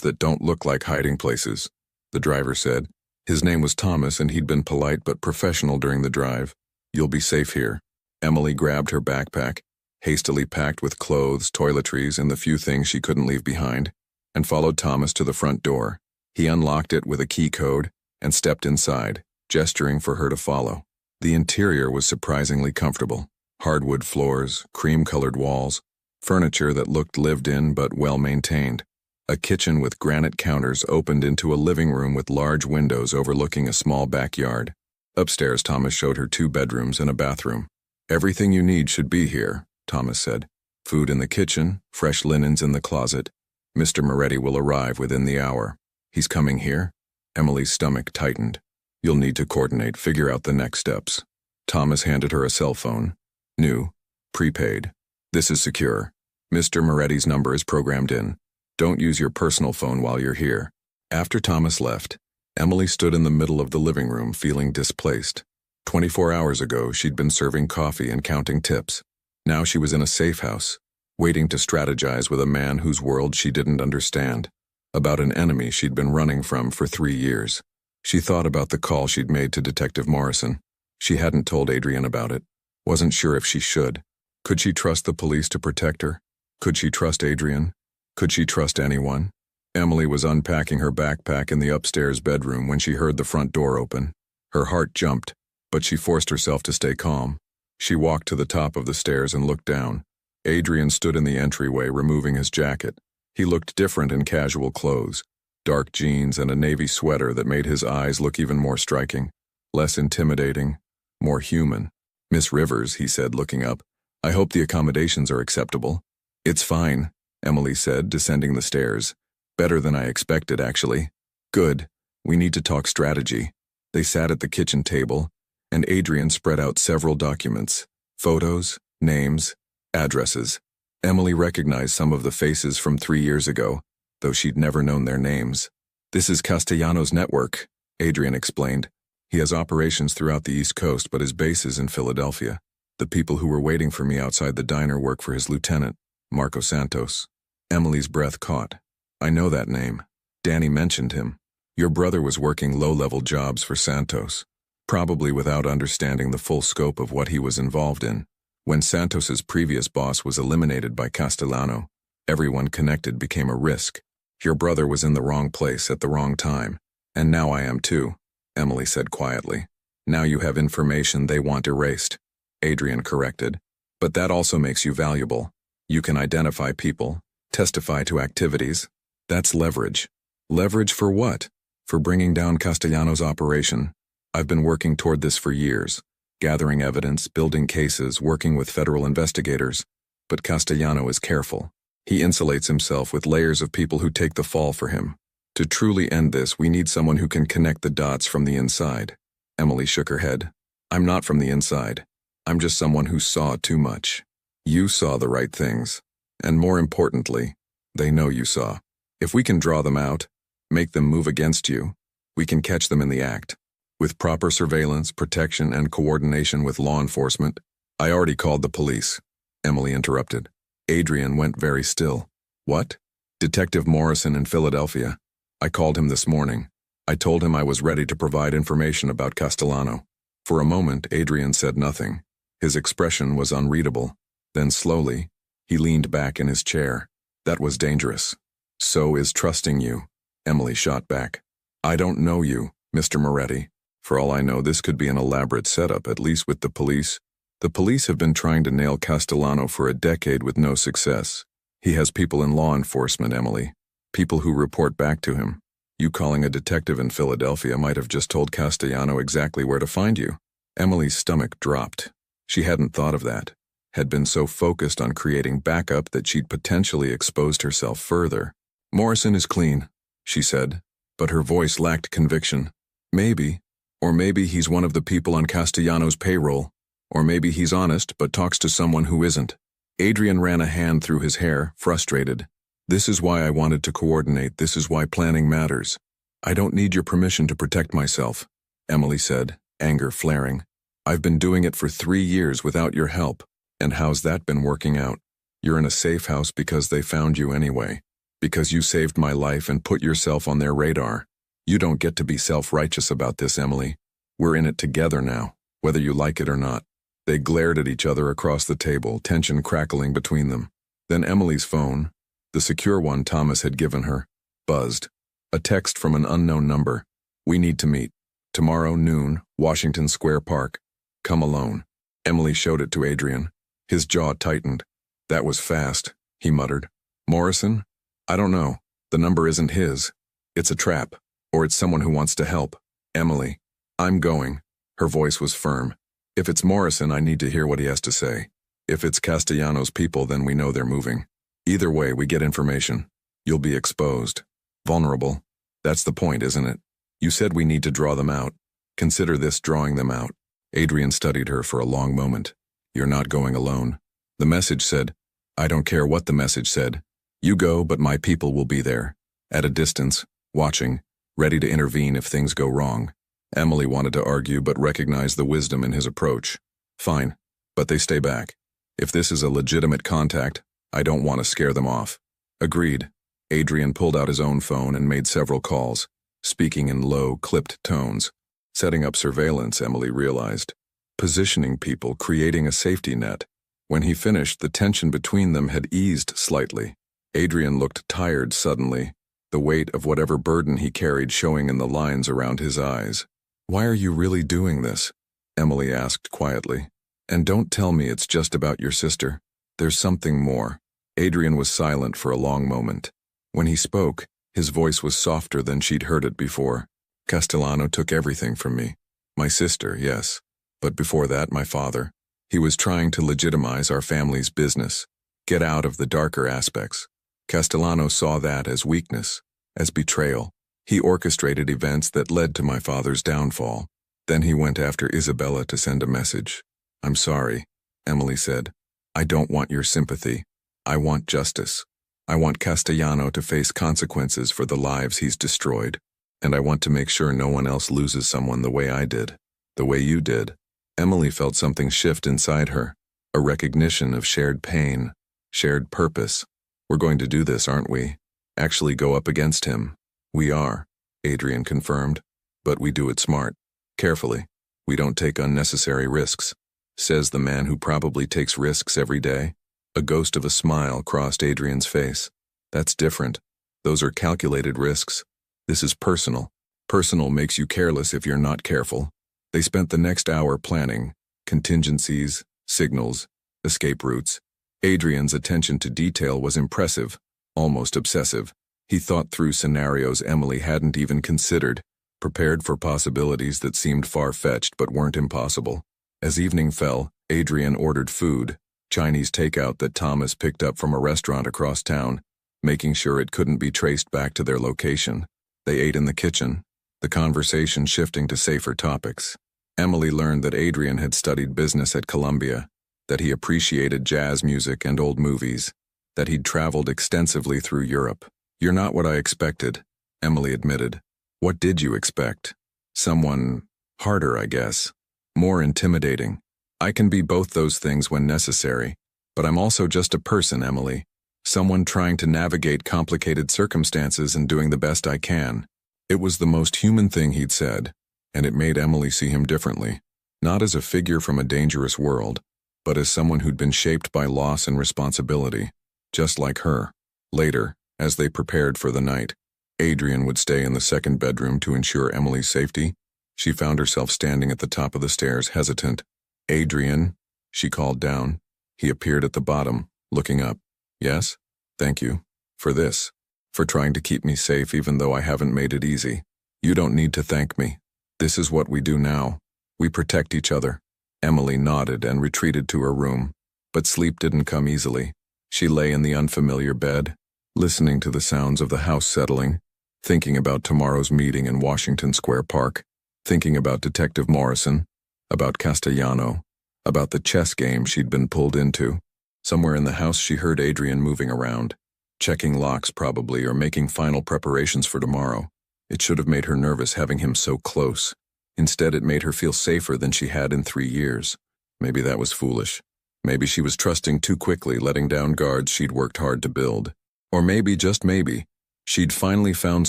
that don't look like hiding places," the driver said. His name was Thomas and he'd been polite but professional during the drive. "You'll be safe here." Emily grabbed her backpack, hastily packed with clothes, toiletries, and the few things she couldn't leave behind, and followed Thomas to the front door. He unlocked it with a key code and stepped inside, gesturing for her to follow. The interior was surprisingly comfortable. Hardwood floors, cream-colored walls, furniture that looked lived in but well-maintained. A kitchen with granite counters opened into a living room with large windows overlooking a small backyard. Upstairs, Thomas showed her 2 bedrooms and a bathroom. "Everything you need should be here," Thomas said. "Food in the kitchen, fresh linens in the closet. Mr. Moretti will arrive within the hour." "He's coming here?" Emily's stomach tightened. "You'll need to coordinate, figure out the next steps." Thomas handed her a cell phone. "New, prepaid. This is secure. Mr. Moretti's number is programmed in. Don't use your personal phone while you're here." After Thomas left, Emily stood in the middle of the living room feeling displaced. 24 hours ago, she'd been serving coffee and counting tips. Now she was in a safe house, waiting to strategize with a man whose world she didn't understand, about an enemy she'd been running from for 3 years. She thought about the call she'd made to Detective Morrison. She hadn't told Adrian about it. Wasn't sure if she should. Could she trust the police to protect her? Could she trust Adrian? Could she trust anyone? Emily was unpacking her backpack in the upstairs bedroom when she heard the front door open. Her heart jumped, but she forced herself to stay calm. She walked to the top of the stairs and looked down. Adrian stood in the entryway, removing his jacket. He looked different in casual clothes, dark jeans and a navy sweater that made his eyes look even more striking, less intimidating, more human. "Miss Rivers," he said, looking up, "I hope the accommodations are acceptable." "It's fine," Emily said, descending the stairs. "Better than I expected, actually." "Good. We need to talk strategy." They sat at the kitchen table, and Adrian spread out several documents, photos, names, addresses. Emily recognized some of the faces from 3 years ago, though she'd never known their names. "This is Castellano's network," Adrian explained. "He has operations throughout the East Coast, but his base is in Philadelphia. The people who were waiting for me outside the diner work for his lieutenant, Marco Santos." Emily's breath caught. "I know that name. Danny mentioned him. Your brother was working low-level jobs for Santos, probably without understanding the full scope of what he was involved in. When Santos's previous boss was eliminated by Castellano, everyone connected became a risk. Your brother was in the wrong place at the wrong time, and now I am too," Emily said quietly. "Now you have information they want erased," Adrian corrected. "But that also makes you valuable. You can identify people, testify to activities. That's leverage." "Leverage for what?" "For bringing down Castellano's operation. I've been working toward this for years, gathering evidence, building cases, working with federal investigators. But Castellano is careful. He insulates himself with layers of people who take the fall for him. To truly end this, we need someone who can connect the dots from the inside. Emily shook her head. I'm not from the inside. I'm just someone who saw too much. You saw the right things. And more importantly, they know you saw. If we can draw them out, make them move against you, we can catch them in the act. With proper surveillance, protection, and coordination with law enforcement. I already called the police. Emily interrupted. Adrian went very still. What? Detective Morrison in Philadelphia. I called him this morning. I told him I was ready to provide information about Castellano. For a moment, Adrian said nothing. His expression was unreadable. Then slowly, he leaned back in his chair. That was dangerous. So is trusting you. Emily shot back. I don't know you, Mr. Moretti. For all I know, this could be an elaborate setup, at least with the police. The police have been trying to nail Castellano for a decade with no success. He has people in law enforcement, Emily. People who report back to him. You calling a detective in Philadelphia might have just told Castellano exactly where to find you. Emily's stomach dropped. She hadn't thought of that. Had been so focused on creating backup that she'd potentially exposed herself further. Morrison is clean, she said, but her voice lacked conviction. Maybe, or maybe he's one of the people on Castellano's payroll, or maybe he's honest but talks to someone who isn't. Adrian ran a hand through his hair, frustrated. This is why I wanted to coordinate. This is why planning matters. I don't need your permission to protect myself, Emily said, anger flaring. I've been doing it for 3 years without your help. And how's that been working out? You're in a safe house because they found you anyway. Because you saved my life and put yourself on their radar. You don't get to be self-righteous about this, Emily. We're in it together now, whether you like it or not. They glared at each other across the table, tension crackling between them. Then Emily's phone, the secure one Thomas had given her, buzzed. A text from an unknown number. We need to meet. Tomorrow noon, Washington Square Park. Come alone. Emily showed it to Adrian. His jaw tightened. That was fast, he muttered. Morrison? I don't know. The number isn't his. It's a trap. Or it's someone who wants to help. Emily. I'm going. Her voice was firm. If it's Morrison, I need to hear what he has to say. If it's Castellano's people, then we know they're moving. Either way, we get information. You'll be exposed. Vulnerable. That's the point, isn't it? You said we need to draw them out. Consider this drawing them out. Adrian studied her for a long moment. You're not going alone. The message said, I don't care what the message said. You go, but my people will be there. At a distance, watching, ready to intervene if things go wrong. Emily wanted to argue but recognized the wisdom in his approach. Fine, but they stay back. If this is a legitimate contact, I don't want to scare them off. Agreed. Adrian pulled out his own phone and made several calls, speaking in low, clipped tones. Setting up surveillance, Emily realized. Positioning people, creating a safety net. When he finished, the tension between them had eased slightly. Adrian looked tired suddenly, the weight of whatever burden he carried showing in the lines around his eyes. Why are you really doing this? Emily asked quietly. And don't tell me it's just about your sister. There's something more. Adrian was silent for a long moment. When he spoke, his voice was softer than she'd heard it before. Castellano took everything from me. My sister, yes. But before that, my father. He was trying to legitimize our family's business. Get out of the darker aspects. Castellano saw that as weakness, as betrayal. He orchestrated events that led to my father's downfall. Then he went after Isabella to send a message. I'm sorry, Emily said. I don't want your sympathy. I want justice. I want Castellano to face consequences for the lives he's destroyed. And I want to make sure no one else loses someone the way I did, the way you did. Emily felt something shift inside her, a recognition of shared pain, shared purpose. We're going to do this, aren't we? Actually go up against him. We are, Adrian confirmed, but we do it smart, carefully. We don't take unnecessary risks, says the man who probably takes risks every day. A ghost of a smile crossed Adrian's face. That's different. Those are calculated risks. This is personal. Personal makes you careless if you're not careful. They spent the next hour planning, contingencies, signals, escape routes. Adrian's attention to detail was impressive, almost obsessive. He thought through scenarios Emily hadn't even considered, prepared for possibilities that seemed far-fetched but weren't impossible. As evening fell, Adrian ordered food, Chinese takeout that Thomas picked up from a restaurant across town, making sure it couldn't be traced back to their location. They ate in the kitchen, the conversation shifting to safer topics. Emily learned that Adrian had studied business at Columbia, that he appreciated jazz music and old movies, that he'd traveled extensively through Europe. "You're not what I expected," Emily admitted. "What did you expect? Someone harder, I guess. More intimidating. I can be both those things when necessary, but I'm also just a person, Emily. Someone trying to navigate complicated circumstances and doing the best I can." It was the most human thing he'd said, and it made Emily see him differently, not as a figure from a dangerous world, but as someone who'd been shaped by loss and responsibility, just like her. Later, as they prepared for the night, Adrian would stay in the second bedroom to ensure Emily's safety. She found herself standing at the top of the stairs, hesitant. "Adrian," she called down. He appeared at the bottom, looking up. "Yes? Thank you. For this. For trying to keep me safe even though I haven't made it easy. You don't need to thank me. This is what we do now. We protect each other." Emily nodded and retreated to her room, but sleep didn't come easily. She lay in the unfamiliar bed, listening to the sounds of the house settling, thinking about tomorrow's meeting in Washington Square Park, thinking about Detective Morrison, about Castellano, about the chess game she'd been pulled into. Somewhere in the house she heard Adrian moving around, checking locks probably, or making final preparations for tomorrow. It should have made her nervous having him so close. Instead, it made her feel safer than she had in 3 years. Maybe that was foolish. Maybe she was trusting too quickly, letting down guards she'd worked hard to build. Or maybe, just maybe, she'd finally found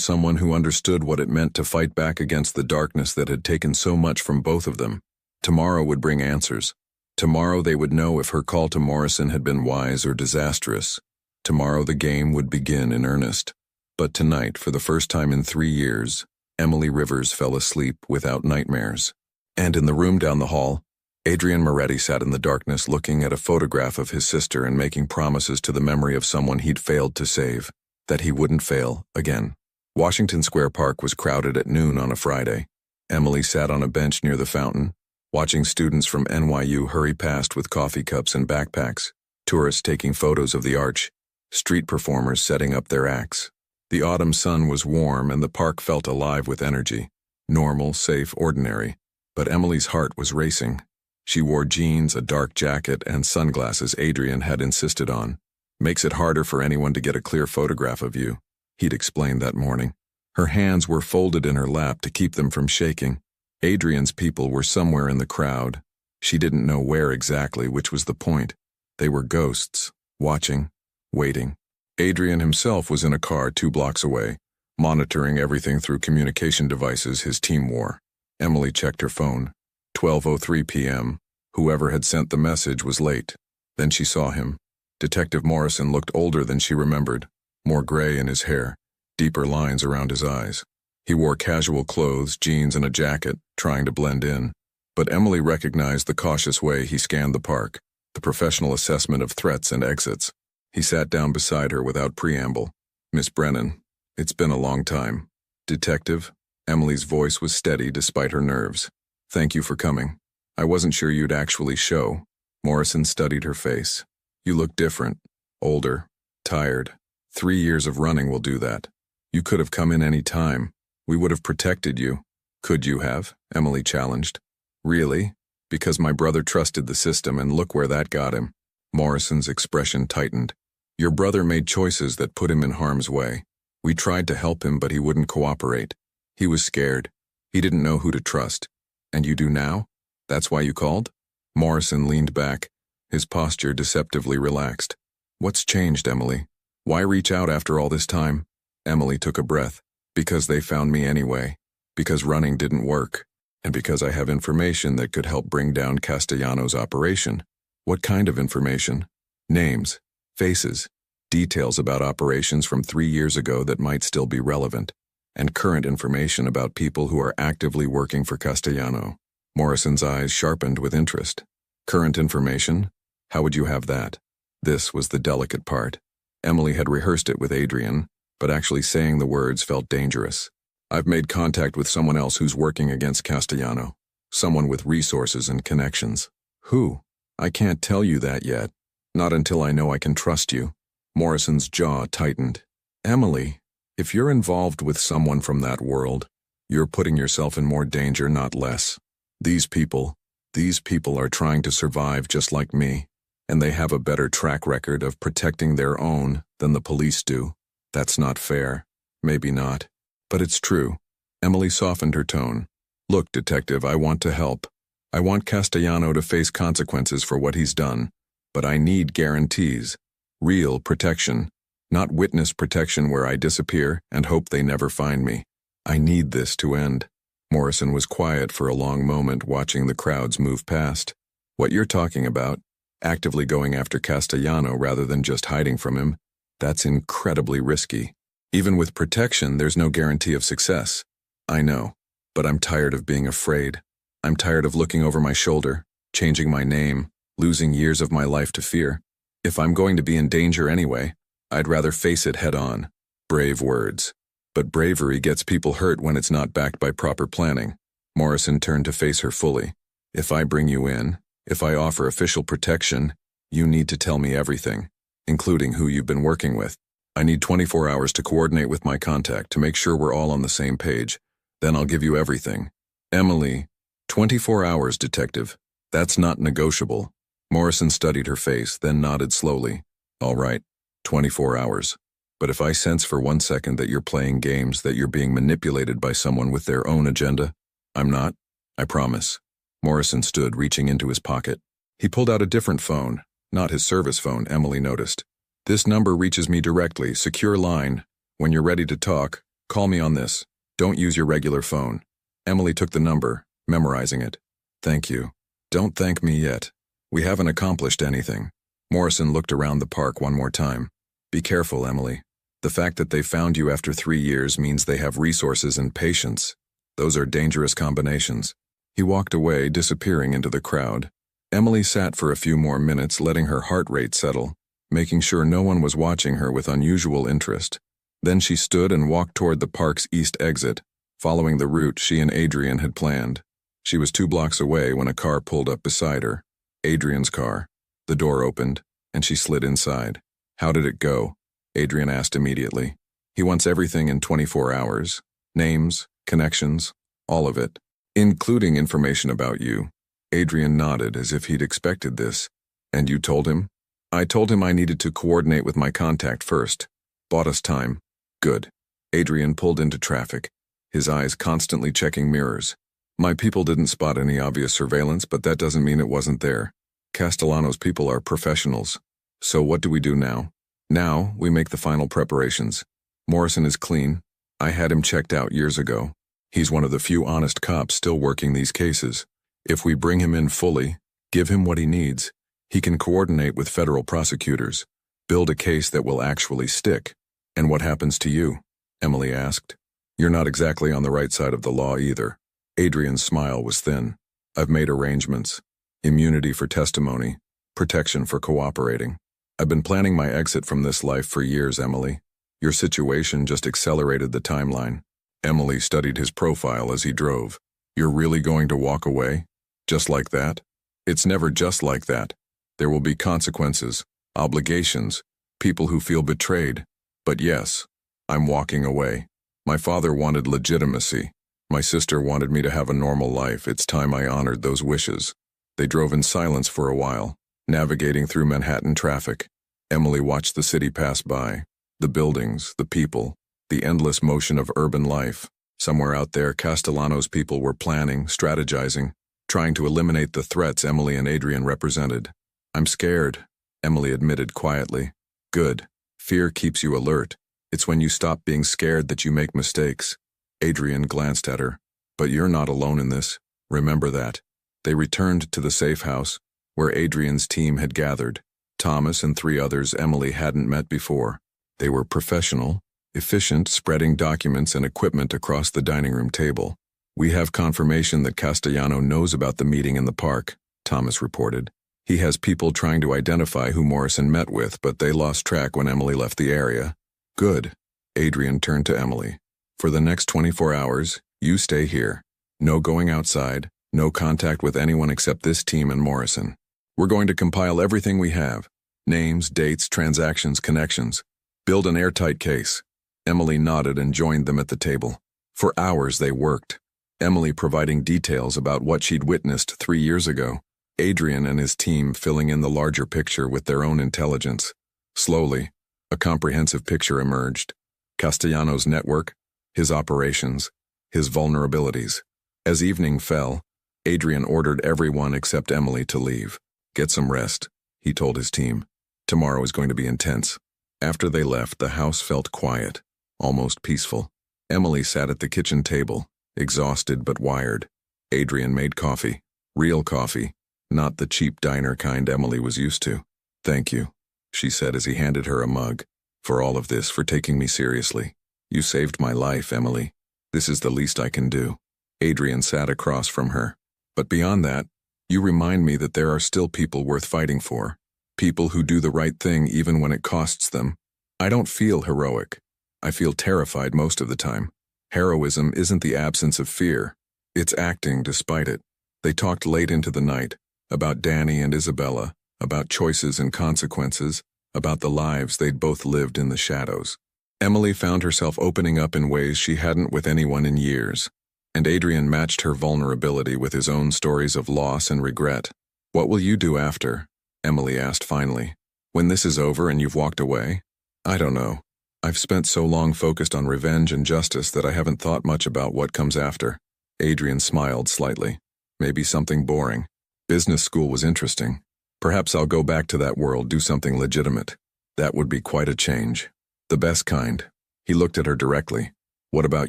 someone who understood what it meant to fight back against the darkness that had taken so much from both of them. Tomorrow would bring answers. Tomorrow they would know if her call to Morrison had been wise or disastrous. Tomorrow the game would begin in earnest. But tonight, for the first time in 3 years, Emily Rivers fell asleep without nightmares. And in the room down the hall, Adrian Moretti sat in the darkness looking at a photograph of his sister and making promises to the memory of someone he'd failed to save, that he wouldn't fail again. Washington Square Park was crowded at noon on a Friday. Emily sat on a bench near the fountain, watching students from NYU hurry past with coffee cups and backpacks, tourists taking photos of the arch, street performers setting up their acts. The autumn sun was warm and the park felt alive with energy. Normal, safe, ordinary. But Emily's heart was racing. She wore jeans, a dark jacket, and sunglasses Adrian had insisted on. "Makes it harder for anyone to get a clear photograph of you," he'd explained that morning. Her hands were folded in her lap to keep them from shaking. Adrian's people were somewhere in the crowd. She didn't know where exactly, which was the point. They were ghosts, watching, waiting. Adrian himself was in a car 2 blocks away, monitoring everything through communication devices his team wore. Emily checked her phone. 12:03 p.m. Whoever had sent the message was late. Then she saw him. Detective Morrison looked older than she remembered, more gray in his hair, deeper lines around his eyes. He wore casual clothes, jeans and a jacket, trying to blend in. But Emily recognized the cautious way he scanned the park, the professional assessment of threats and exits. He sat down beside her without preamble. "Miss Brennan, it's been a long time." "Detective?" Emily's voice was steady despite her nerves. "Thank you for coming. I wasn't sure you'd actually show." Morrison studied her face. "You look different, older, tired. 3 years of running will do that. You could have come in any time. We would have protected you." "Could you have?" Emily challenged. "Really? Because my brother trusted the system, and look where that got him." Morrison's expression tightened. "Your brother made choices that put him in harm's way. We tried to help him, but he wouldn't cooperate. He was scared. He didn't know who to trust. And you do now? That's why you called?" Morrison leaned back, his posture deceptively relaxed. "What's changed, Emily? Why reach out after all this time?" Emily took a breath. "Because they found me anyway. Because running didn't work. And because I have information that could help bring down Castellano's operation." "What kind of information?" "Names, faces, details about operations from 3 years ago that might still be relevant, and current information about people who are actively working for Castellano." Morrison's eyes sharpened with interest. "Current information? How would you have that?" This was the delicate part. Emily had rehearsed it with Adrian, but actually saying the words felt dangerous. "I've made contact with someone else who's working against Castellano. Someone with resources and connections." "Who?" "I can't tell you that yet. Not until I know I can trust you." Morrison's jaw tightened. "Emily." If you're involved with someone from that world, you're putting yourself in more danger, not less. These people are trying to survive just like me, and they have a better track record of protecting their own than the police do. That's not fair. Maybe not. But it's true. Emily softened her tone. Look, detective, I want to help. I want Castellano to face consequences for what he's done, but I need guarantees. Real protection. Not witness protection where I disappear and hope they never find me. I need this to end. Morrison was quiet for a long moment, watching the crowds move past. What you're talking about, actively going after Castellano rather than just hiding from him, that's incredibly risky. Even with protection, there's no guarantee of success. I know, but I'm tired of being afraid. I'm tired of looking over my shoulder, changing my name, losing years of my life to fear. If I'm going to be in danger anyway, I'd rather face it head on. Brave words. But bravery gets people hurt when it's not backed by proper planning. Morrison turned to face her fully. If I bring you in, if I offer official protection, you need to tell me everything, including who you've been working with. I need 24 hours to coordinate with my contact to make sure we're all on the same page. Then I'll give you everything. Emily, 24 hours, detective. That's not negotiable. Morrison studied her face, then nodded slowly. All right, 24 hours. But if I sense for 1 second that you're playing games, that you're being manipulated by someone with their own agenda, I'm not. I promise. Morrison stood, reaching into his pocket. He pulled out a different phone, not his service phone, Emily noticed. This number reaches me directly, secure line. When you're ready to talk, call me on this. Don't use your regular phone. Emily took the number, memorizing it. Thank you. Don't thank me yet. We haven't accomplished anything. Morrison looked around the park one more time. Be careful, Emily. The fact that they found you after 3 years means they have resources and patience. Those are dangerous combinations. He walked away, disappearing into the crowd. Emily sat for a few more minutes, letting her heart rate settle, making sure no one was watching her with unusual interest. Then she stood and walked toward the park's east exit, following the route she and Adrian had planned. She was 2 blocks away when a car pulled up beside her. Adrian's car. The door opened, and she slid inside. How did it go? Adrian asked immediately. He wants everything in 24 hours. Names, connections, all of it, including information about you. Adrian nodded as if he'd expected this. And you told him? I told him I needed to coordinate with my contact first. Bought us time. Good. Adrian pulled into traffic, his eyes constantly checking mirrors. My people didn't spot any obvious surveillance, but that doesn't mean it wasn't there. Castellano's people are professionals. So what do we do now? Now, we make the final preparations. Morrison is clean. I had him checked out years ago. He's one of the few honest cops still working these cases. If we bring him in fully, give him what he needs, he can coordinate with federal prosecutors, build a case that will actually stick. And what happens to you? Emily asked. You're not exactly on the right side of the law either. Adrian's smile was thin. I've made arrangements. Immunity for testimony, protection for cooperating. I've been planning my exit from this life for years, Emily. Your situation just accelerated the timeline. Emily studied his profile as he drove. You're really going to walk away? Just like that? It's never just like that. There will be consequences, obligations, people who feel betrayed. But yes, I'm walking away. My father wanted legitimacy. My sister wanted me to have a normal life. It's time I honored those wishes. They drove in silence for a while, navigating through Manhattan traffic. Emily watched the city pass by. The buildings, the people, the endless motion of urban life. Somewhere out there, Castellano's people were planning, strategizing, trying to eliminate the threats Emily and Adrian represented. I'm scared, Emily admitted quietly. Good. Fear keeps you alert. It's when you stop being scared that you make mistakes. Adrian glanced at her. But you're not alone in this. Remember that. They returned to the safe house, where Adrian's team had gathered. Thomas and 3 others Emily hadn't met before. They were professional, efficient, spreading documents and equipment across the dining room table. We have confirmation that Castellano knows about the meeting in the park, Thomas reported. He has people trying to identify who Morrison met with, but they lost track when Emily left the area. Good. Adrian turned to Emily. For the next 24 hours, you stay here. No going outside, no contact with anyone except this team and Morrison. We're going to compile everything we have. Names, dates, transactions, connections. Build an airtight case. Emily nodded and joined them at the table. For hours they worked, Emily providing details about what she'd witnessed 3 years ago, Adrian and his team filling in the larger picture with their own intelligence. Slowly, a comprehensive picture emerged. Castellano's network, his operations, his vulnerabilities. As evening fell, Adrian ordered everyone except Emily to leave. "Get some rest," he told his team. "Tomorrow is going to be intense." After they left, the house felt quiet, almost peaceful. Emily sat at the kitchen table, exhausted but wired. Adrian made coffee. Real coffee, not the cheap diner kind Emily was used to. "Thank you," she said as he handed her a mug. "For all of this, for taking me seriously. You saved my life, Emily. This is the least I can do." Adrian sat across from her. "But beyond that, you remind me that there are still people worth fighting for. People who do the right thing even when it costs them. I don't feel heroic. I feel terrified most of the time. Heroism isn't the absence of fear. It's acting despite it." They talked late into the night, about Danny and Isabella, about choices and consequences, about the lives they'd both lived in the shadows. Emily found herself opening up in ways she hadn't with anyone in years, and Adrian matched her vulnerability with his own stories of loss and regret. "What will you do after?" Emily asked finally. "When this is over and you've walked away?" "I don't know. I've spent so long focused on revenge and justice that I haven't thought much about what comes after." Adrian smiled slightly. "Maybe something boring. Business school was interesting. Perhaps I'll go back to that world, do something legitimate. That would be quite a change. The best kind." He looked at her directly. "What about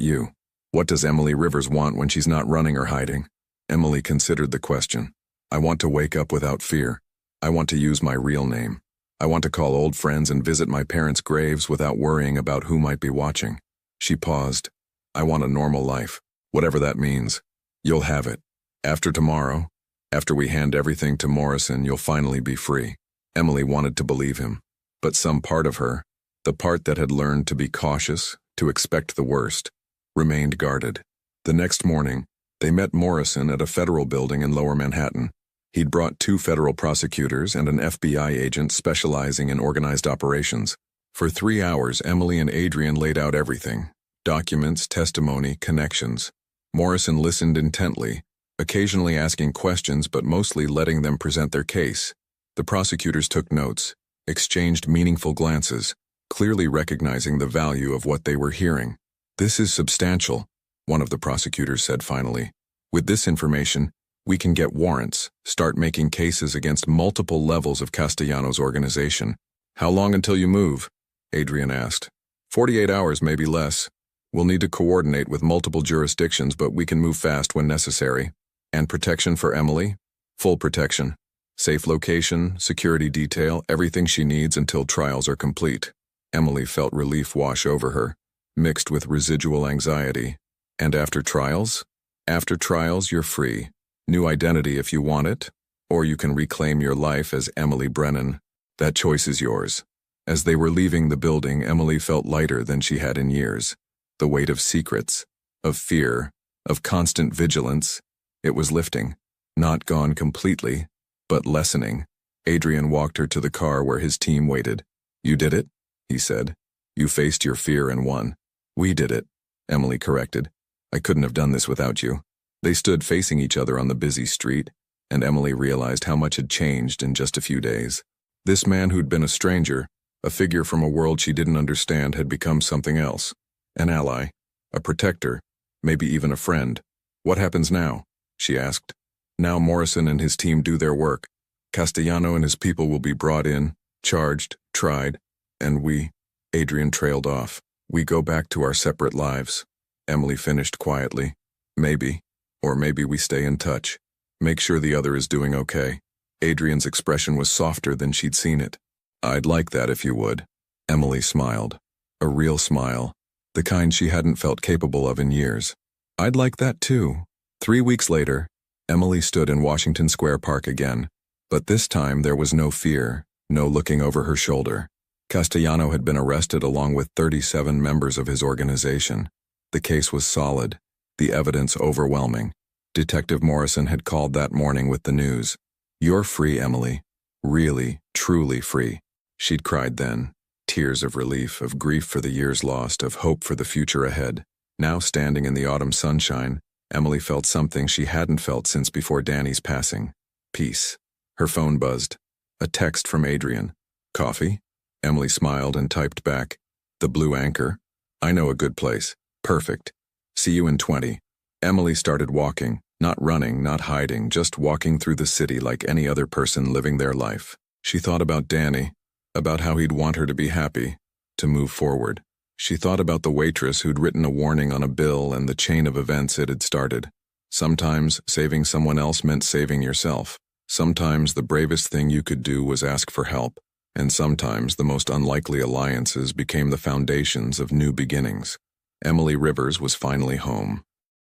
you? What does Emily Rivers want when she's not running or hiding?" Emily considered the question. "I want to wake up without fear. I want to use my real name. I want to call old friends and visit my parents' graves without worrying about who might be watching." She paused. "I want a normal life, whatever that means. You'll have it. After tomorrow, after we hand everything to Morrison, you'll finally be free." Emily wanted to believe him, but some part of her, the part that had learned to be cautious, to expect the worst, remained guarded. The next morning, they met Morrison at a federal building in Lower Manhattan. He'd brought 2 federal prosecutors and an FBI agent specializing in organized operations. For 3 hours, Emily and Adrian laid out everything: documents, testimony, connections. Morrison listened intently, occasionally asking questions but mostly letting them present their case. The prosecutors took notes, exchanged meaningful glances, clearly recognizing the value of what they were hearing. "This is substantial," one of the prosecutors said finally. "With this information, we can get warrants, start making cases against multiple levels of Castellano's organization." "How long until you move?" Adrian asked. 48 hours, maybe less. We'll need to coordinate with multiple jurisdictions, but we can move fast when necessary." "And protection for Emily?" "Full protection. Safe location, security detail, everything she needs until trials are complete." Emily felt relief wash over her, mixed with residual anxiety. "And after trials?" "After trials, you're free. New identity if you want it, or you can reclaim your life as Emily Brennan. That choice is yours." As they were leaving the building, Emily felt lighter than she had in years. The weight of secrets, of fear, of constant vigilance, it was lifting. Not gone completely, but lessening. Adrian walked her to the car where his team waited. "You did it," he said. "You faced your fear and won." "We did it," Emily corrected. "I couldn't have done this without you." They stood facing each other on the busy street, and Emily realized how much had changed in just a few days. This man who'd been a stranger, a figure from a world she didn't understand, had become something else. An ally, a protector, maybe even a friend. "What happens now?" she asked. "Now Morrison and his team do their work. Castellano and his people will be brought in, charged, tried, and we—" Adrian trailed off. "We go back to our separate lives," Emily finished quietly. "Maybe. Or maybe we stay in touch. Make sure the other is doing okay." Adrian's expression was softer than she'd seen it. "I'd like that if you would." Emily smiled. A real smile, the kind she hadn't felt capable of in years. "I'd like that too." 3 weeks later, Emily stood in Washington Square Park again. But this time there was no fear, no looking over her shoulder. Castellano had been arrested along with 37 members of his organization. The case was solid, the evidence overwhelming. Detective Morrison had called that morning with the news. "You're free, Emily. Really, truly free." She'd cried then, tears of relief, of grief for the years lost, of hope for the future ahead. Now, standing in the autumn sunshine, Emily felt something she hadn't felt since before Danny's passing. Peace. Her phone buzzed. A text from Adrian. Coffee? Emily smiled and typed back, "The Blue Anchor. I know a good place. Perfect. See you in 20. Emily started walking, not running, not hiding, just walking through the city like any other person living their life. She thought about Danny, about how he'd want her to be happy, to move forward. She thought about the waitress who'd written a warning on a bill and the chain of events it had started. Sometimes saving someone else meant saving yourself. Sometimes the bravest thing you could do was ask for help, and sometimes the most unlikely alliances became the foundations of new beginnings. Emily Rivers was finally home.